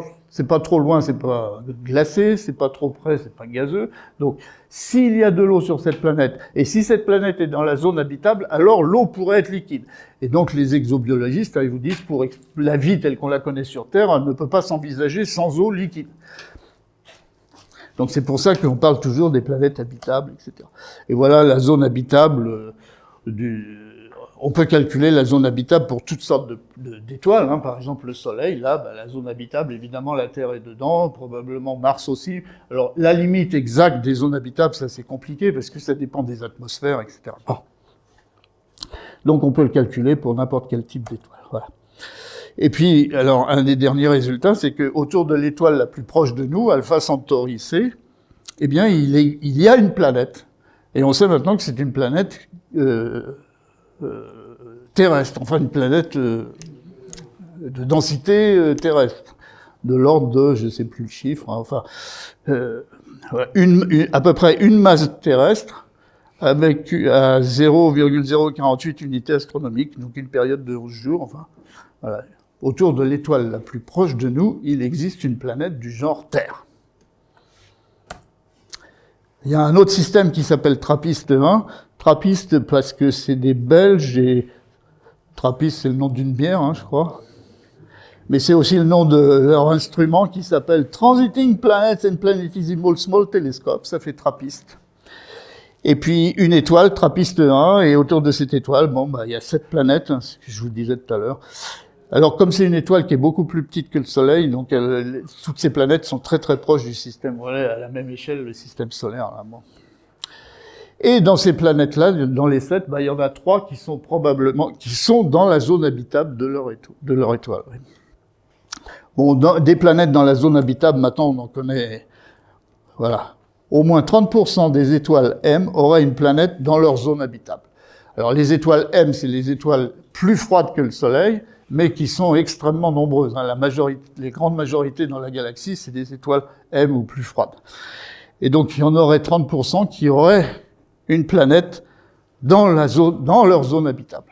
trop loin, c'est pas glacé, c'est pas trop près, c'est pas gazeux. Donc, s'il y a de l'eau sur cette planète, et si cette planète est dans la zone habitable, alors l'eau pourrait être liquide. Et donc, les exobiologistes, ils vous disent, pour la vie telle qu'on la connaît sur Terre, elle ne peut pas s'envisager sans eau liquide. Donc, c'est pour ça qu'on parle toujours des planètes habitables, etc. Et voilà la zone habitable on peut calculer la zone habitable pour toutes sortes d'étoiles, hein. Par exemple, le Soleil, là, la zone habitable, évidemment, la Terre est dedans, probablement Mars aussi. Alors, la limite exacte des zones habitables, ça, c'est compliqué, parce que ça dépend des atmosphères, etc. Bon. Donc, on peut le calculer pour n'importe quel type d'étoile, voilà. Et puis, alors, un des derniers résultats, c'est que autour de l'étoile la plus proche de nous, Alpha Centauri C, eh bien, il y a une planète. Et on sait maintenant que c'est une planète terrestre, enfin une planète de densité terrestre, de l'ordre de, je ne sais plus le chiffre, hein, enfin, à peu près une masse terrestre, avec à 0,048 unités astronomiques, donc une période de 11 jours, enfin, voilà. Autour de l'étoile la plus proche de nous, il existe une planète du genre Terre. Il y a un autre système qui s'appelle TRAPPIST 1. TRAPPIST parce que c'est des Belges et TRAPPIST c'est le nom d'une bière, hein, je crois. Mais c'est aussi le nom de leur instrument qui s'appelle Transiting Planets and Planetesimal Small Telescope. Ça fait TRAPPIST. Et puis une étoile, TRAPPIST 1, et autour de cette étoile, il y a 7 planètes, hein, ce que je vous disais tout à l'heure. Alors, comme c'est une étoile qui est beaucoup plus petite que le Soleil, donc toutes ces planètes sont très très proches du système, voilà, à la même échelle, le système solaire. Là, bon. Et dans ces planètes-là, dans les 7, il y en a 3 qui sont dans la zone habitable de leur étoile. Oui. Bon, des planètes dans la zone habitable, maintenant on en connaît, voilà, au moins 30% des étoiles M auraient une planète dans leur zone habitable. Alors les étoiles M, c'est les étoiles plus froides que le Soleil, mais qui sont extrêmement nombreuses. Les grandes majorités dans la galaxie, c'est des étoiles M ou plus froides. Et donc il y en aurait 30% qui auraient une planète dans leur zone habitable.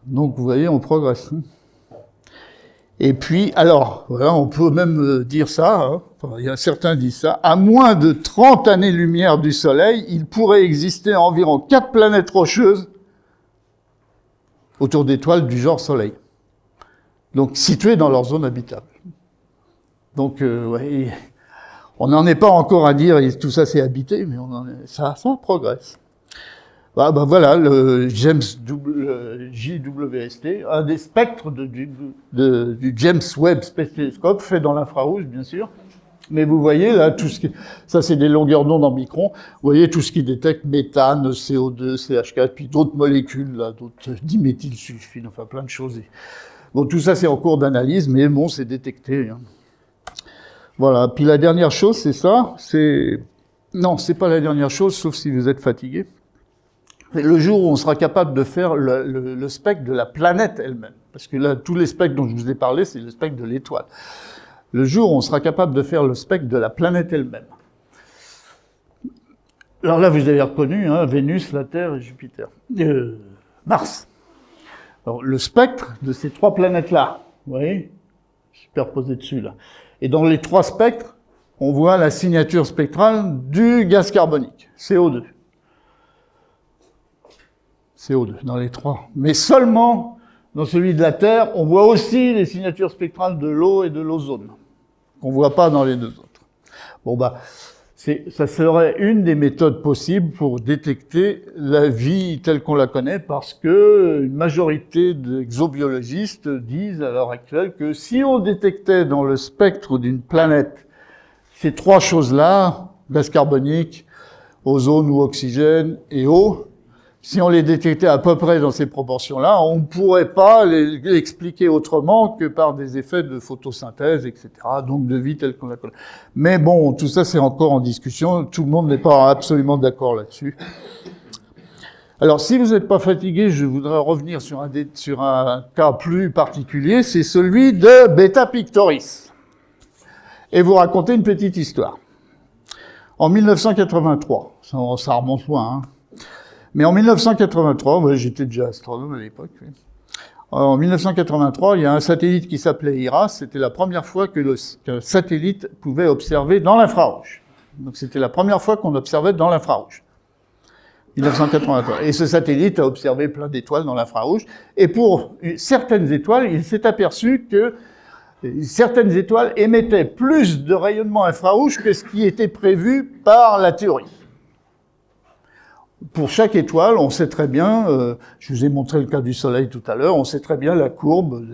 Donc vous voyez, on progresse. Et puis, alors, voilà, on peut même dire ça, hein, enfin, il y a certains disent ça, à moins de 30 années-lumière du Soleil, il pourrait exister environ 4 planètes rocheuses autour d'étoiles du genre Soleil. Donc, situées dans leur zone habitable. Donc, ouais, on n'en est pas encore à dire, tout ça c'est habité, mais ça progresse. Voilà, le JWST, un des spectres du James Webb Space Telescope, fait dans l'infrarouge, bien sûr. Mais vous voyez, là, ça c'est des longueurs d'onde en microns. Vous voyez tout ce qui détecte méthane, CO2, CH4, puis d'autres molécules, là, d'autres diméthylsulfide, enfin plein de choses. Bon, tout ça c'est en cours d'analyse, mais bon, c'est détecté. Hein. Voilà. Puis la dernière chose, c'est ça. Non, c'est pas la dernière chose, sauf si vous êtes fatigué. C'est le jour où on sera capable de faire le spectre de la planète elle-même. Parce que là, tous les spectres dont je vous ai parlé, c'est le spectre de l'étoile. Le jour où on sera capable de faire le spectre de la planète elle-même. Alors là, vous avez reconnu, hein, Vénus, la Terre et Jupiter. Mars. Alors, le spectre de ces 3 planètes-là, vous voyez, superposé dessus, là. Et dans les 3 spectres, on voit la signature spectrale du gaz carbonique, CO2. CO2, dans les 3. Mais seulement dans celui de la Terre, on voit aussi les signatures spectrales de l'eau et de l'ozone, qu'on voit pas dans les 2 autres. Bon, ça serait une des méthodes possibles pour détecter la vie telle qu'on la connaît, parce que une majorité d'exobiologistes disent à l'heure actuelle que si on détectait dans le spectre d'une planète ces 3 choses-là, gaz carbonique, ozone ou oxygène et eau, si on les détectait à peu près dans ces proportions-là, on ne pourrait pas l'expliquer autrement que par des effets de photosynthèse, etc., donc de vie telle qu'on la connaît. Mais bon, tout ça, c'est encore en discussion. Tout le monde n'est pas absolument d'accord là-dessus. Alors, si vous n'êtes pas fatigué, je voudrais revenir sur un cas plus particulier, c'est celui de Beta Pictoris. Et vous raconter une petite histoire. En 1983, ça remonte loin, hein. Mais en 1983, j'étais déjà astronome à l'époque. Oui. En 1983, il y a un satellite qui s'appelait IRAS. C'était la première fois qu'un satellite pouvait observer dans l'infrarouge. Donc c'était la première fois qu'on observait dans l'infrarouge. 1983. Et ce satellite a observé plein d'étoiles dans l'infrarouge. Et pour certaines étoiles, il s'est aperçu que certaines étoiles émettaient plus de rayonnement infrarouge que ce qui était prévu par la théorie. Pour chaque étoile, on sait très bien, je vous ai montré le cas du Soleil tout à l'heure, on sait très bien la courbe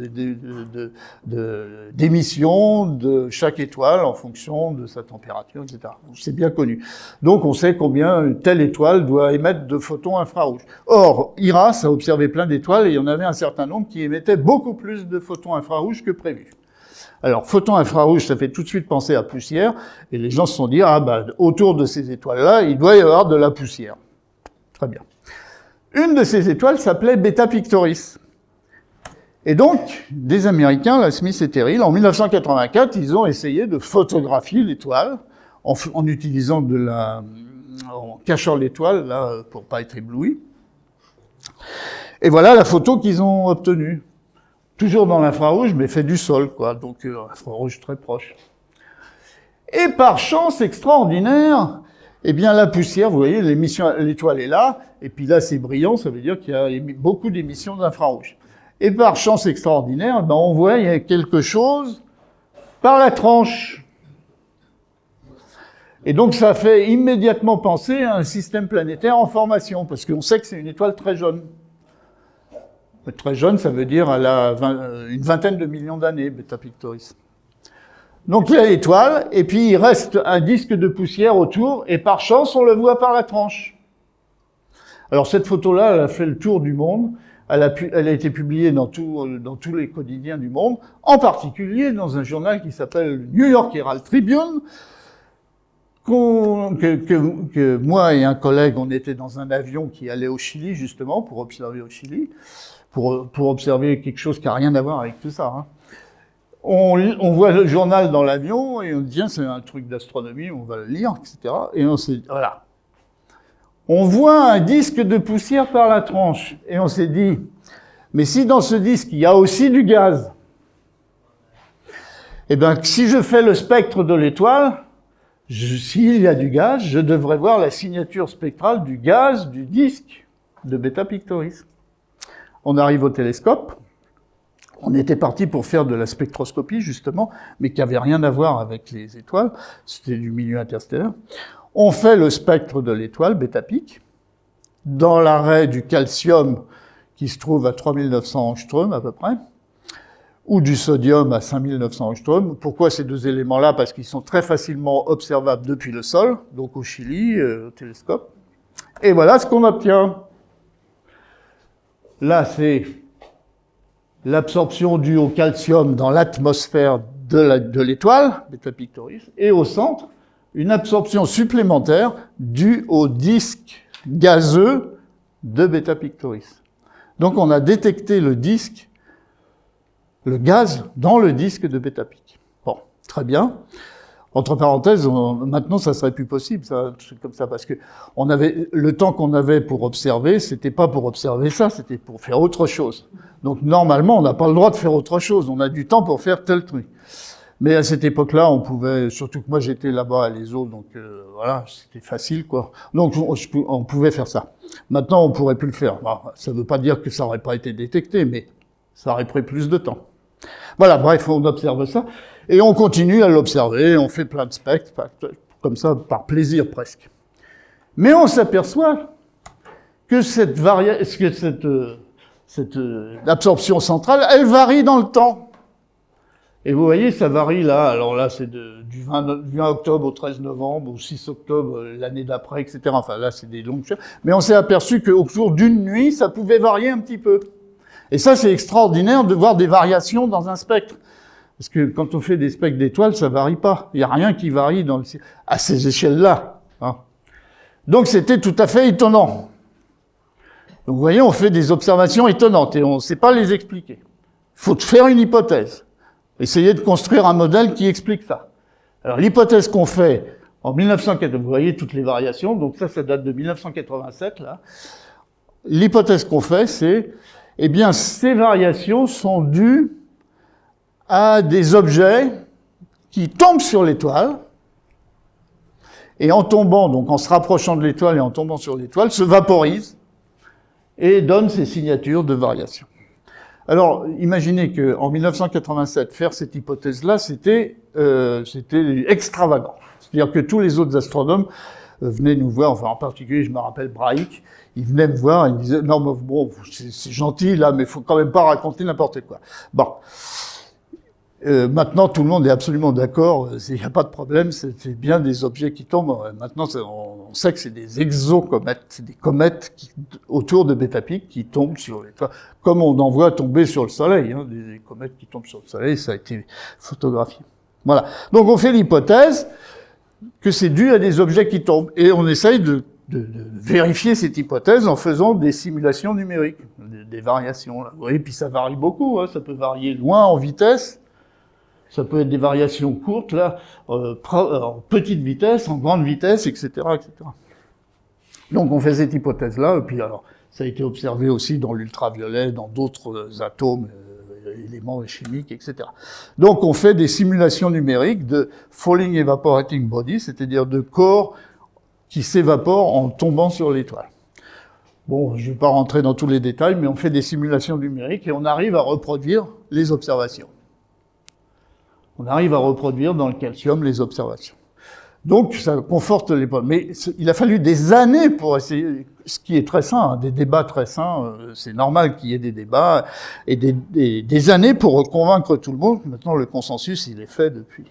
d'émission de chaque étoile en fonction de sa température, etc. C'est bien connu. Donc on sait combien telle étoile doit émettre de photons infrarouges. Or, IRAS a observé plein d'étoiles et il y en avait un certain nombre qui émettaient beaucoup plus de photons infrarouges que prévu. Alors, photons infrarouges, ça fait tout de suite penser à poussière, et les gens se sont dit, autour de ces étoiles-là, il doit y avoir de la poussière. Très bien. Une de ces étoiles s'appelait Beta Pictoris. Et donc, des Américains, la Smith et Terrill, en 1984, ils ont essayé de photographier l'étoile en utilisant en cachant l'étoile, là, pour pas être ébloui. Et voilà la photo qu'ils ont obtenue. Toujours dans l'infrarouge, mais fait du sol, quoi. Donc, infrarouge très proche. Et par chance extraordinaire, eh bien, la poussière, vous voyez, l'étoile est là, et puis là, c'est brillant, ça veut dire qu'il y a beaucoup d'émissions d'infrarouge. Et par chance extraordinaire, on voit, il y a quelque chose par la tranche. Et donc, ça fait immédiatement penser à un système planétaire en formation, parce qu'on sait que c'est une étoile très jeune. Très jeune, ça veut dire une vingtaine de millions d'années, Beta Pictoris. Donc il y a l'étoile, et puis il reste un disque de poussière autour, et par chance, on le voit par la tranche. Alors cette photo-là, elle a fait le tour du monde, elle a été publiée dans tous les quotidiens du monde, en particulier dans un journal qui s'appelle New York Herald Tribune, que moi et un collègue, on était dans un avion qui allait au Chili, justement, pour observer au Chili, pour observer quelque chose qui n'a rien à voir avec tout ça. Hein. On voit le journal dans l'avion et on dit, tiens, c'est un truc d'astronomie, on va le lire, etc. Et on s'est dit, voilà. On voit un disque de poussière par la tranche. Et on s'est dit, mais si dans ce disque, il y a aussi du gaz, eh bien, si je fais le spectre de l'étoile, s'il y a du gaz, je devrais voir la signature spectrale du gaz du disque de Beta Pictoris. On arrive au télescope. On était parti pour faire de la spectroscopie, justement, mais qui n'avait rien à voir avec les étoiles. C'était du milieu interstellaire. On fait le spectre de l'étoile, Beta Pic, dans l'arrêt du calcium qui se trouve à 3900 angstroms à peu près, ou du sodium à 5900 angstroms. Pourquoi ces deux éléments-là? Parce qu'ils sont très facilement observables depuis le sol, donc au Chili, au télescope. Et voilà ce qu'on obtient. Là, c'est l'absorption due au calcium dans l'atmosphère de l'étoile, Beta Pictoris, et au centre, une absorption supplémentaire due au disque gazeux de Beta Pictoris. Donc on a détecté le disque, le gaz dans le disque de Beta Pic. Bon, très bien. Entre parenthèses, maintenant ça serait plus possible, ça, comme ça, parce que on avait le temps qu'on avait pour observer, c'était pas pour observer ça, c'était pour faire autre chose. Donc normalement, on n'a pas le droit de faire autre chose, on a du temps pour faire tel truc. Mais à cette époque-là, on pouvait, surtout que moi j'étais là-bas à l'ESO, donc voilà, c'était facile, quoi. Donc on pouvait faire ça. Maintenant, on pourrait plus le faire. Bon, ça veut pas dire que ça aurait pas été détecté, mais ça aurait pris plus de temps. Voilà, bref, on observe ça, et on continue à l'observer, on fait plein de spectres, comme ça, par plaisir presque. Mais on s'aperçoit que cette absorption centrale, elle varie dans le temps. Et vous voyez, ça varie là, alors là, c'est du 20 octobre au 13 novembre, au 6 octobre, l'année d'après, etc. Enfin, là, c'est des longues choses. Mais on s'est aperçu qu'au cours d'une nuit, ça pouvait varier un petit peu. Et ça, c'est extraordinaire de voir des variations dans un spectre. Parce que quand on fait des spectres d'étoiles, ça varie pas. Il n'y a rien qui varie dans le ciel, à ces échelles-là. Hein. Donc c'était tout à fait étonnant. Donc vous voyez, on fait des observations étonnantes et on ne sait pas les expliquer. Il faut faire une hypothèse. Essayer de construire un modèle qui explique ça. Alors l'hypothèse qu'on fait en 1980, vous voyez toutes les variations, donc ça date de 1987, là. L'hypothèse qu'on fait, c'est, eh bien, ces variations sont dues à des objets qui tombent sur l'étoile, et en tombant, donc en se rapprochant de l'étoile et en tombant sur l'étoile, se vaporisent et donnent ces signatures de variation. Alors, imaginez qu'en 1987, faire cette hypothèse-là, c'était extravagant. C'est-à-dire que tous les autres astronomes venaient nous voir, enfin en particulier, je me rappelle Braic, il venait me voir et il me disait « Non, mais bon, c'est gentil là, mais il faut quand même pas raconter n'importe quoi. » Bon. Maintenant, tout le monde est absolument d'accord, il n'y a pas de problème, c'est bien des objets qui tombent. Maintenant, on sait que c'est des exocomètes, c'est des comètes autour de Beta Pic qui tombent sur l'étoile, comme on en voit tomber sur le Soleil, hein, des comètes qui tombent sur le Soleil, ça a été photographié. Voilà. Donc on fait l'hypothèse que c'est dû à des objets qui tombent, et on essaye de vérifier cette hypothèse en faisant des simulations numériques, des variations. Là. Vous voyez, puis ça varie beaucoup, hein, ça peut varier loin en vitesse. Ça peut être des variations courtes, là, en petite vitesse, en grande vitesse, etc., etc. Donc, on fait cette hypothèse-là, et puis alors, ça a été observé aussi dans l'ultraviolet, dans d'autres atomes, éléments chimiques, etc. Donc, on fait des simulations numériques de falling evaporating body, c'est-à-dire de corps qui s'évaporent en tombant sur l'étoile. Bon, je ne vais pas rentrer dans tous les détails, mais on fait des simulations numériques et on arrive à reproduire les observations. On arrive à reproduire dans le calcium les observations. Donc, ça conforte les points. Mais il a fallu des années pour essayer, ce qui est très sain, hein, des débats très sains, c'est normal qu'il y ait des débats, et des années pour convaincre tout le monde. Maintenant, le consensus, il est fait depuis.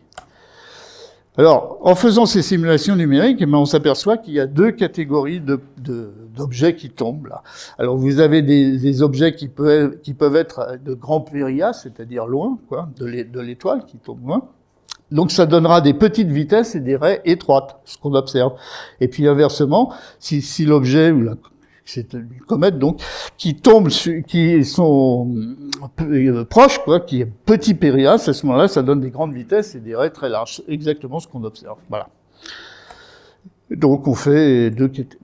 Alors, en faisant ces simulations numériques, eh bien, on s'aperçoit qu'il y a deux catégories d'objets qui tombent là. Alors, vous avez des objets qui peuvent être de grands périas, c'est-à-dire loin, quoi, de l'étoile qui tombe loin, Donc ça donnera des petites vitesses et des raies étroites, ce qu'on observe. Et puis inversement, si l'objet, c'est une comète donc, qui tombe, qui sont proches, quoi, qui est petit périas, à ce moment-là, ça donne des grandes vitesses et des raies très larges. C'est exactement ce qu'on observe. Voilà. Donc on fait deux quêtes.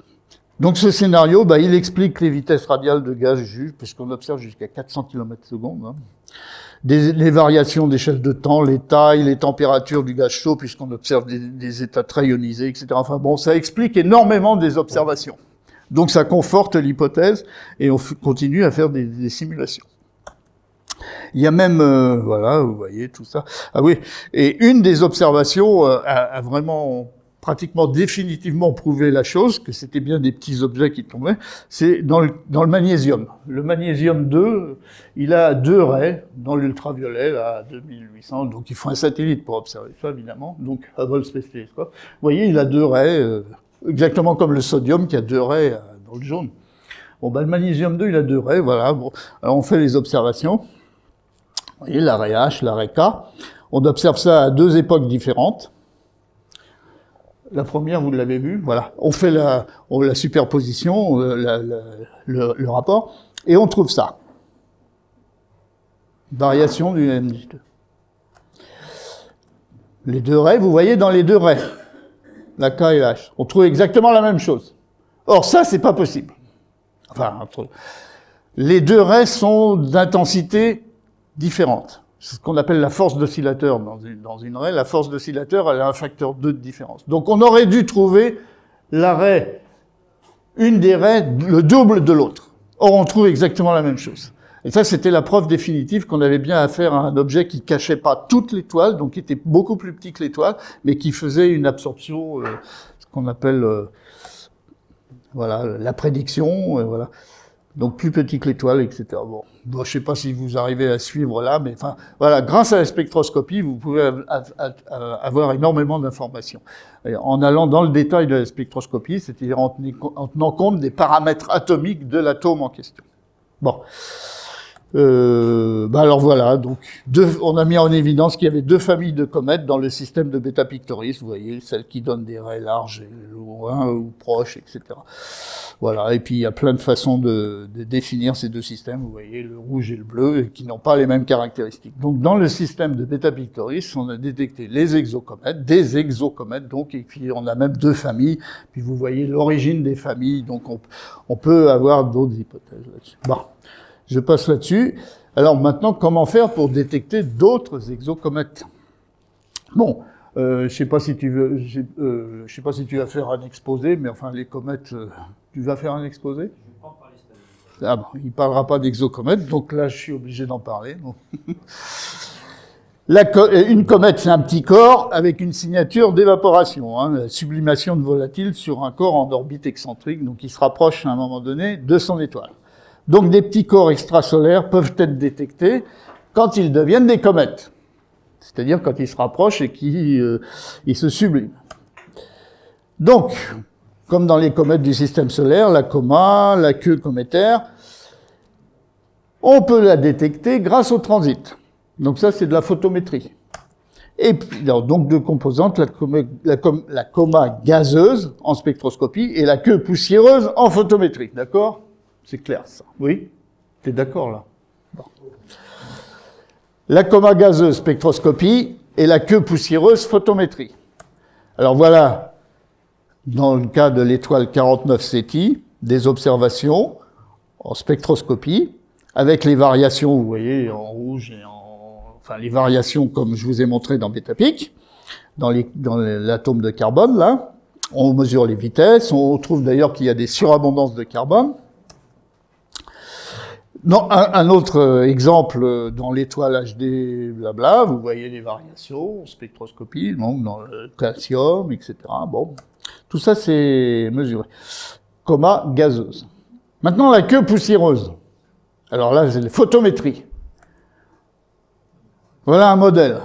Donc ce scénario, il explique les vitesses radiales de gaz puisqu'on observe jusqu'à 400 km/s. Hein. Les variations d'échelle de temps, les tailles, les températures du gaz chaud, puisqu'on observe des états très ionisés, etc. Enfin bon, ça explique énormément des observations. Donc ça conforte l'hypothèse et on continue à faire des simulations. Il y a même, voilà, vous voyez tout ça. Ah oui, et une des observations a vraiment pratiquement définitivement prouvé la chose, que c'était bien des petits objets qui tombaient, c'est dans le magnésium. Le magnésium 2, il a 2 raies dans l'ultraviolet, là, à 2800, donc il faut un satellite pour observer ça, évidemment, donc Hubble Space Telescope. Vous voyez, il a 2 raies, exactement comme le sodium qui a 2 raies dans le jaune. Bon, le magnésium 2, il a 2 raies, voilà. Bon, alors on fait les observations. Vous voyez, la raie H, la raie K. On observe ça à 2 époques différentes. La première, vous l'avez vu, voilà. On fait la superposition, le rapport, et on trouve ça. Variation du MJ2. Les 2 raies, vous voyez dans les 2 raies, la K et la H, on trouve exactement la même chose. Or, ça, c'est pas possible. Enfin, les 2 raies sont d'intensité différente. C'est ce qu'on appelle la force d'oscillateur dans une raie. La force d'oscillateur, elle a un facteur 2 de différence. Donc on aurait dû trouver la raie, une des raies, le double de l'autre. Or, on trouve exactement la même chose. Et ça, c'était la preuve définitive qu'on avait bien affaire à un objet qui cachait pas toute l'étoile, donc qui était beaucoup plus petit que l'étoile, mais qui faisait une absorption, ce qu'on appelle, voilà, la prédiction, voilà. Donc plus petit que l'étoile, etc. Bon, je sais pas si vous arrivez à suivre là, mais enfin, voilà, grâce à la spectroscopie, vous pouvez avoir énormément d'informations. En allant dans le détail de la spectroscopie, c'est-à-dire en tenant compte des paramètres atomiques de l'atome en question. Bon. Alors voilà, donc on a mis en évidence qu'il y avait 2 familles de comètes dans le système de Beta Pictoris, vous voyez, celles qui donnent des raies larges et loin ou proches, etc. Voilà, et puis il y a plein de façons de définir ces 2 systèmes, vous voyez, le rouge et le bleu, qui n'ont pas les mêmes caractéristiques. Donc dans le système de Beta Pictoris, on a détecté les exocomètes, des exocomètes, donc, et puis on a même 2 familles, puis vous voyez l'origine des familles, donc on peut avoir d'autres hypothèses là-dessus. Bon. Je passe là-dessus. Alors maintenant, comment faire pour détecter d'autres exocomètes? Bon, je sais pas si tu vas faire un exposé, mais enfin les comètes, tu vas faire un exposé? Je vais pas en parler cette année. Ah bon, il parlera pas d'exocomètes, donc là je suis obligé d'en parler. Une comète, c'est un petit corps avec une signature d'évaporation, hein, la sublimation de volatiles sur un corps en orbite excentrique, donc il se rapproche à un moment donné de son étoile. Donc des petits corps extrasolaires peuvent être détectés quand ils deviennent des comètes, c'est-à-dire quand ils se rapprochent et qu'ils se subliment. Donc, comme dans les comètes du système solaire, la coma, la queue cométaire, on peut la détecter grâce au transit. Donc ça, c'est de la photométrie. Et puis, donc 2 composantes, la coma gazeuse en spectroscopie et la queue poussiéreuse en photométrie, d'accord ? C'est clair, ça. Oui? T'es d'accord, là? Bon. La coma gazeuse, spectroscopie, et la queue poussiéreuse, photométrie. Alors voilà, dans le cas de l'étoile 49 Ceti, des observations en spectroscopie, avec les variations, vous voyez, en rouge et enfin, les variations comme je vous ai montré dans Betapic, dans l'atome de carbone, là. On mesure les vitesses, on trouve d'ailleurs qu'il y a des surabondances de carbone. Non, un autre exemple dans l'étoile HD, blabla, vous voyez les variations, spectroscopie, donc dans le calcium, etc. Bon, tout ça c'est mesuré. Coma gazeuse. Maintenant la queue poussiéreuse. Alors là, c'est la photométrie. Voilà un modèle.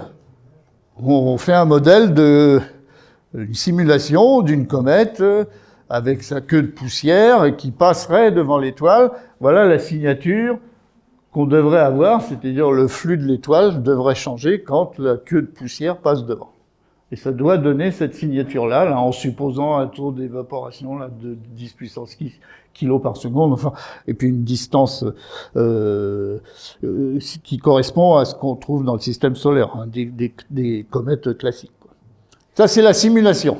On fait un modèle une simulation d'une comète avec sa queue de poussière qui passerait devant l'étoile. Voilà la signature qu'on devrait avoir, c'est-à-dire le flux de l'étoile devrait changer quand la queue de poussière passe devant. Et ça doit donner cette signature-là, là, en supposant un taux d'évaporation là, de 10 puissance kilos par seconde, enfin, et puis une distance qui correspond à ce qu'on trouve dans le système solaire, hein, des comètes classiques, quoi. Ça, c'est la simulation.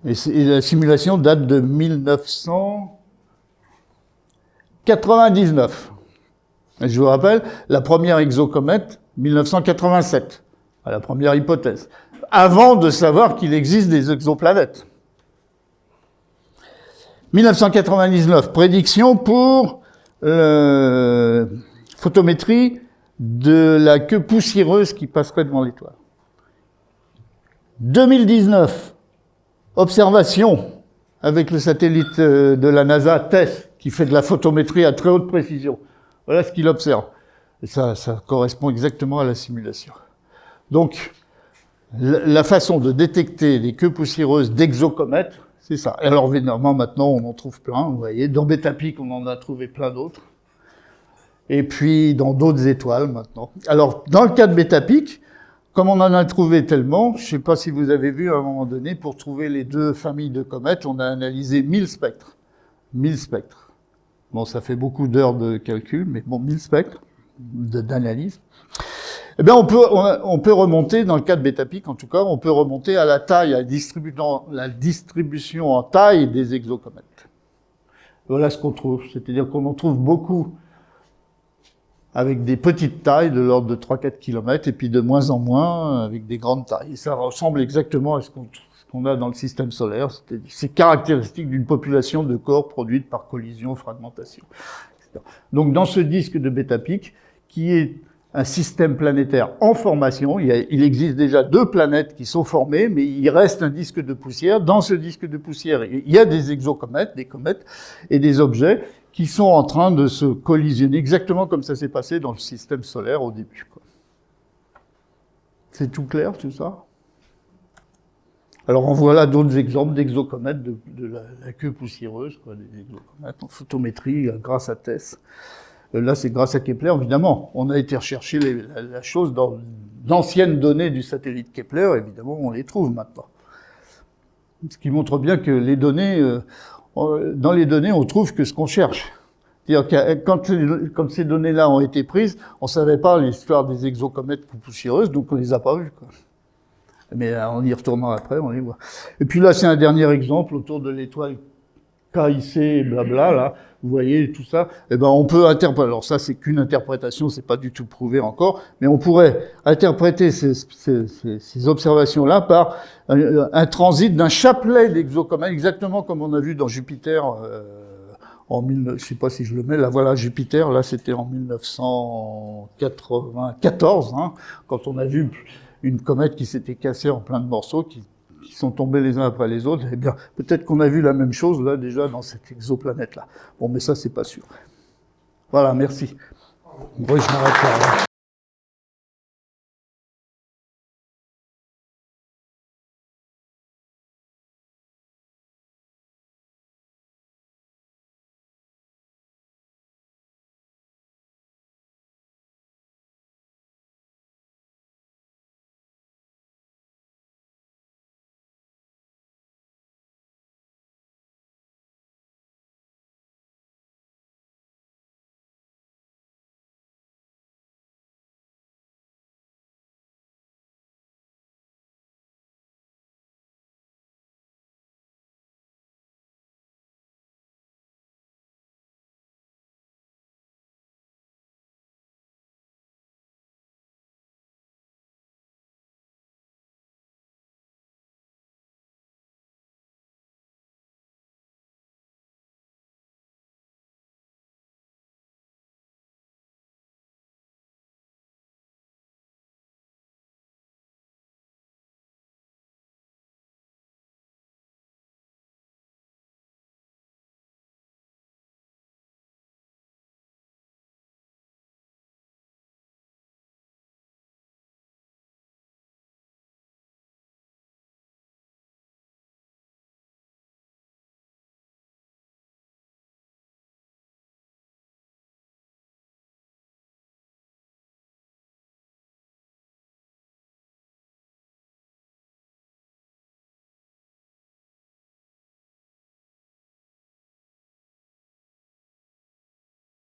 Et la simulation date de 1999. Et je vous rappelle, la première exocomète, 1987. La première hypothèse. Avant de savoir qu'il existe des exoplanètes. 1999, prédiction pour photométrie de la queue poussiéreuse qui passerait devant l'étoile. 2019, observation avec le satellite de la NASA TESS, qui fait de la photométrie à très haute précision. Voilà ce qu'il observe. Et ça correspond exactement à la simulation. Donc, la façon de détecter les queues poussiéreuses d'exocomètes, c'est ça. Et alors, évidemment, maintenant, on en trouve plein, vous voyez. Dans Beta-Pic, on en a trouvé plein d'autres. Et puis, dans d'autres étoiles, maintenant. Alors, dans le cas de Beta-Pic, comme on en a trouvé tellement, je ne sais pas si vous avez vu à un moment donné, pour trouver les deux familles de comètes, on a analysé 1000 spectres. 1000 spectres. Bon, ça fait beaucoup d'heures de calcul, mais bon, 1000 spectres d'analyse. Eh bien, on peut remonter, dans le cas de Beta-Pic, en tout cas, on peut remonter à la taille, à la distribution en taille des exocomètes. Voilà ce qu'on trouve. C'est-à-dire qu'on en trouve beaucoup avec des petites tailles de l'ordre de 3-4 km, et puis de moins en moins avec des grandes tailles. Et ça ressemble exactement à ce qu'on a dans le système solaire. C'est caractéristique d'une population de corps produite par collision, fragmentation, etc. Donc, dans ce disque de Beta-Pic, qui est un système planétaire en formation. Il existe déjà 2 planètes qui sont formées, mais il reste un disque de poussière. Dans ce disque de poussière, il y a des exocomètes, des comètes et des objets qui sont en train de se collisionner, exactement comme ça s'est passé dans le système solaire au début, quoi. C'est tout clair, tout ça? Alors, en voilà d'autres exemples d'exocomètes, de la queue poussiéreuse, quoi, des exocomètes en photométrie grâce à TESS. Là, c'est grâce à Kepler, évidemment. On a été rechercher la chose dans d'anciennes données du satellite Kepler, évidemment, on les trouve maintenant. Ce qui montre bien que les données, dans les données, on trouve que ce qu'on cherche. C'est-à-dire que quand ces données-là ont été prises, on savait pas l'histoire des exocomètes poussiéreuses, donc on les a pas vues, quoi. Mais en y retournant après, on les voit. Et puis là, c'est un dernier exemple autour de l'étoile KIC et blabla, là. Vous voyez tout ça, eh ben on peut interpréter. Alors ça, c'est qu'une interprétation, c'est pas du tout prouvé encore, mais on pourrait interpréter ces observations-là par un transit d'un chapelet d'exocomètes, exactement comme on a vu dans Jupiter je sais pas si je le mets là. Voilà, Jupiter. Là, c'était en 1994, hein, quand on a vu une comète qui s'était cassée en plein de morceaux, qui sont tombés les uns après les autres. Eh bien, peut-être qu'on a vu la même chose là déjà dans cette exoplanète là. Bon, mais ça c'est pas sûr. Voilà, merci. Oui, je m'arrête là.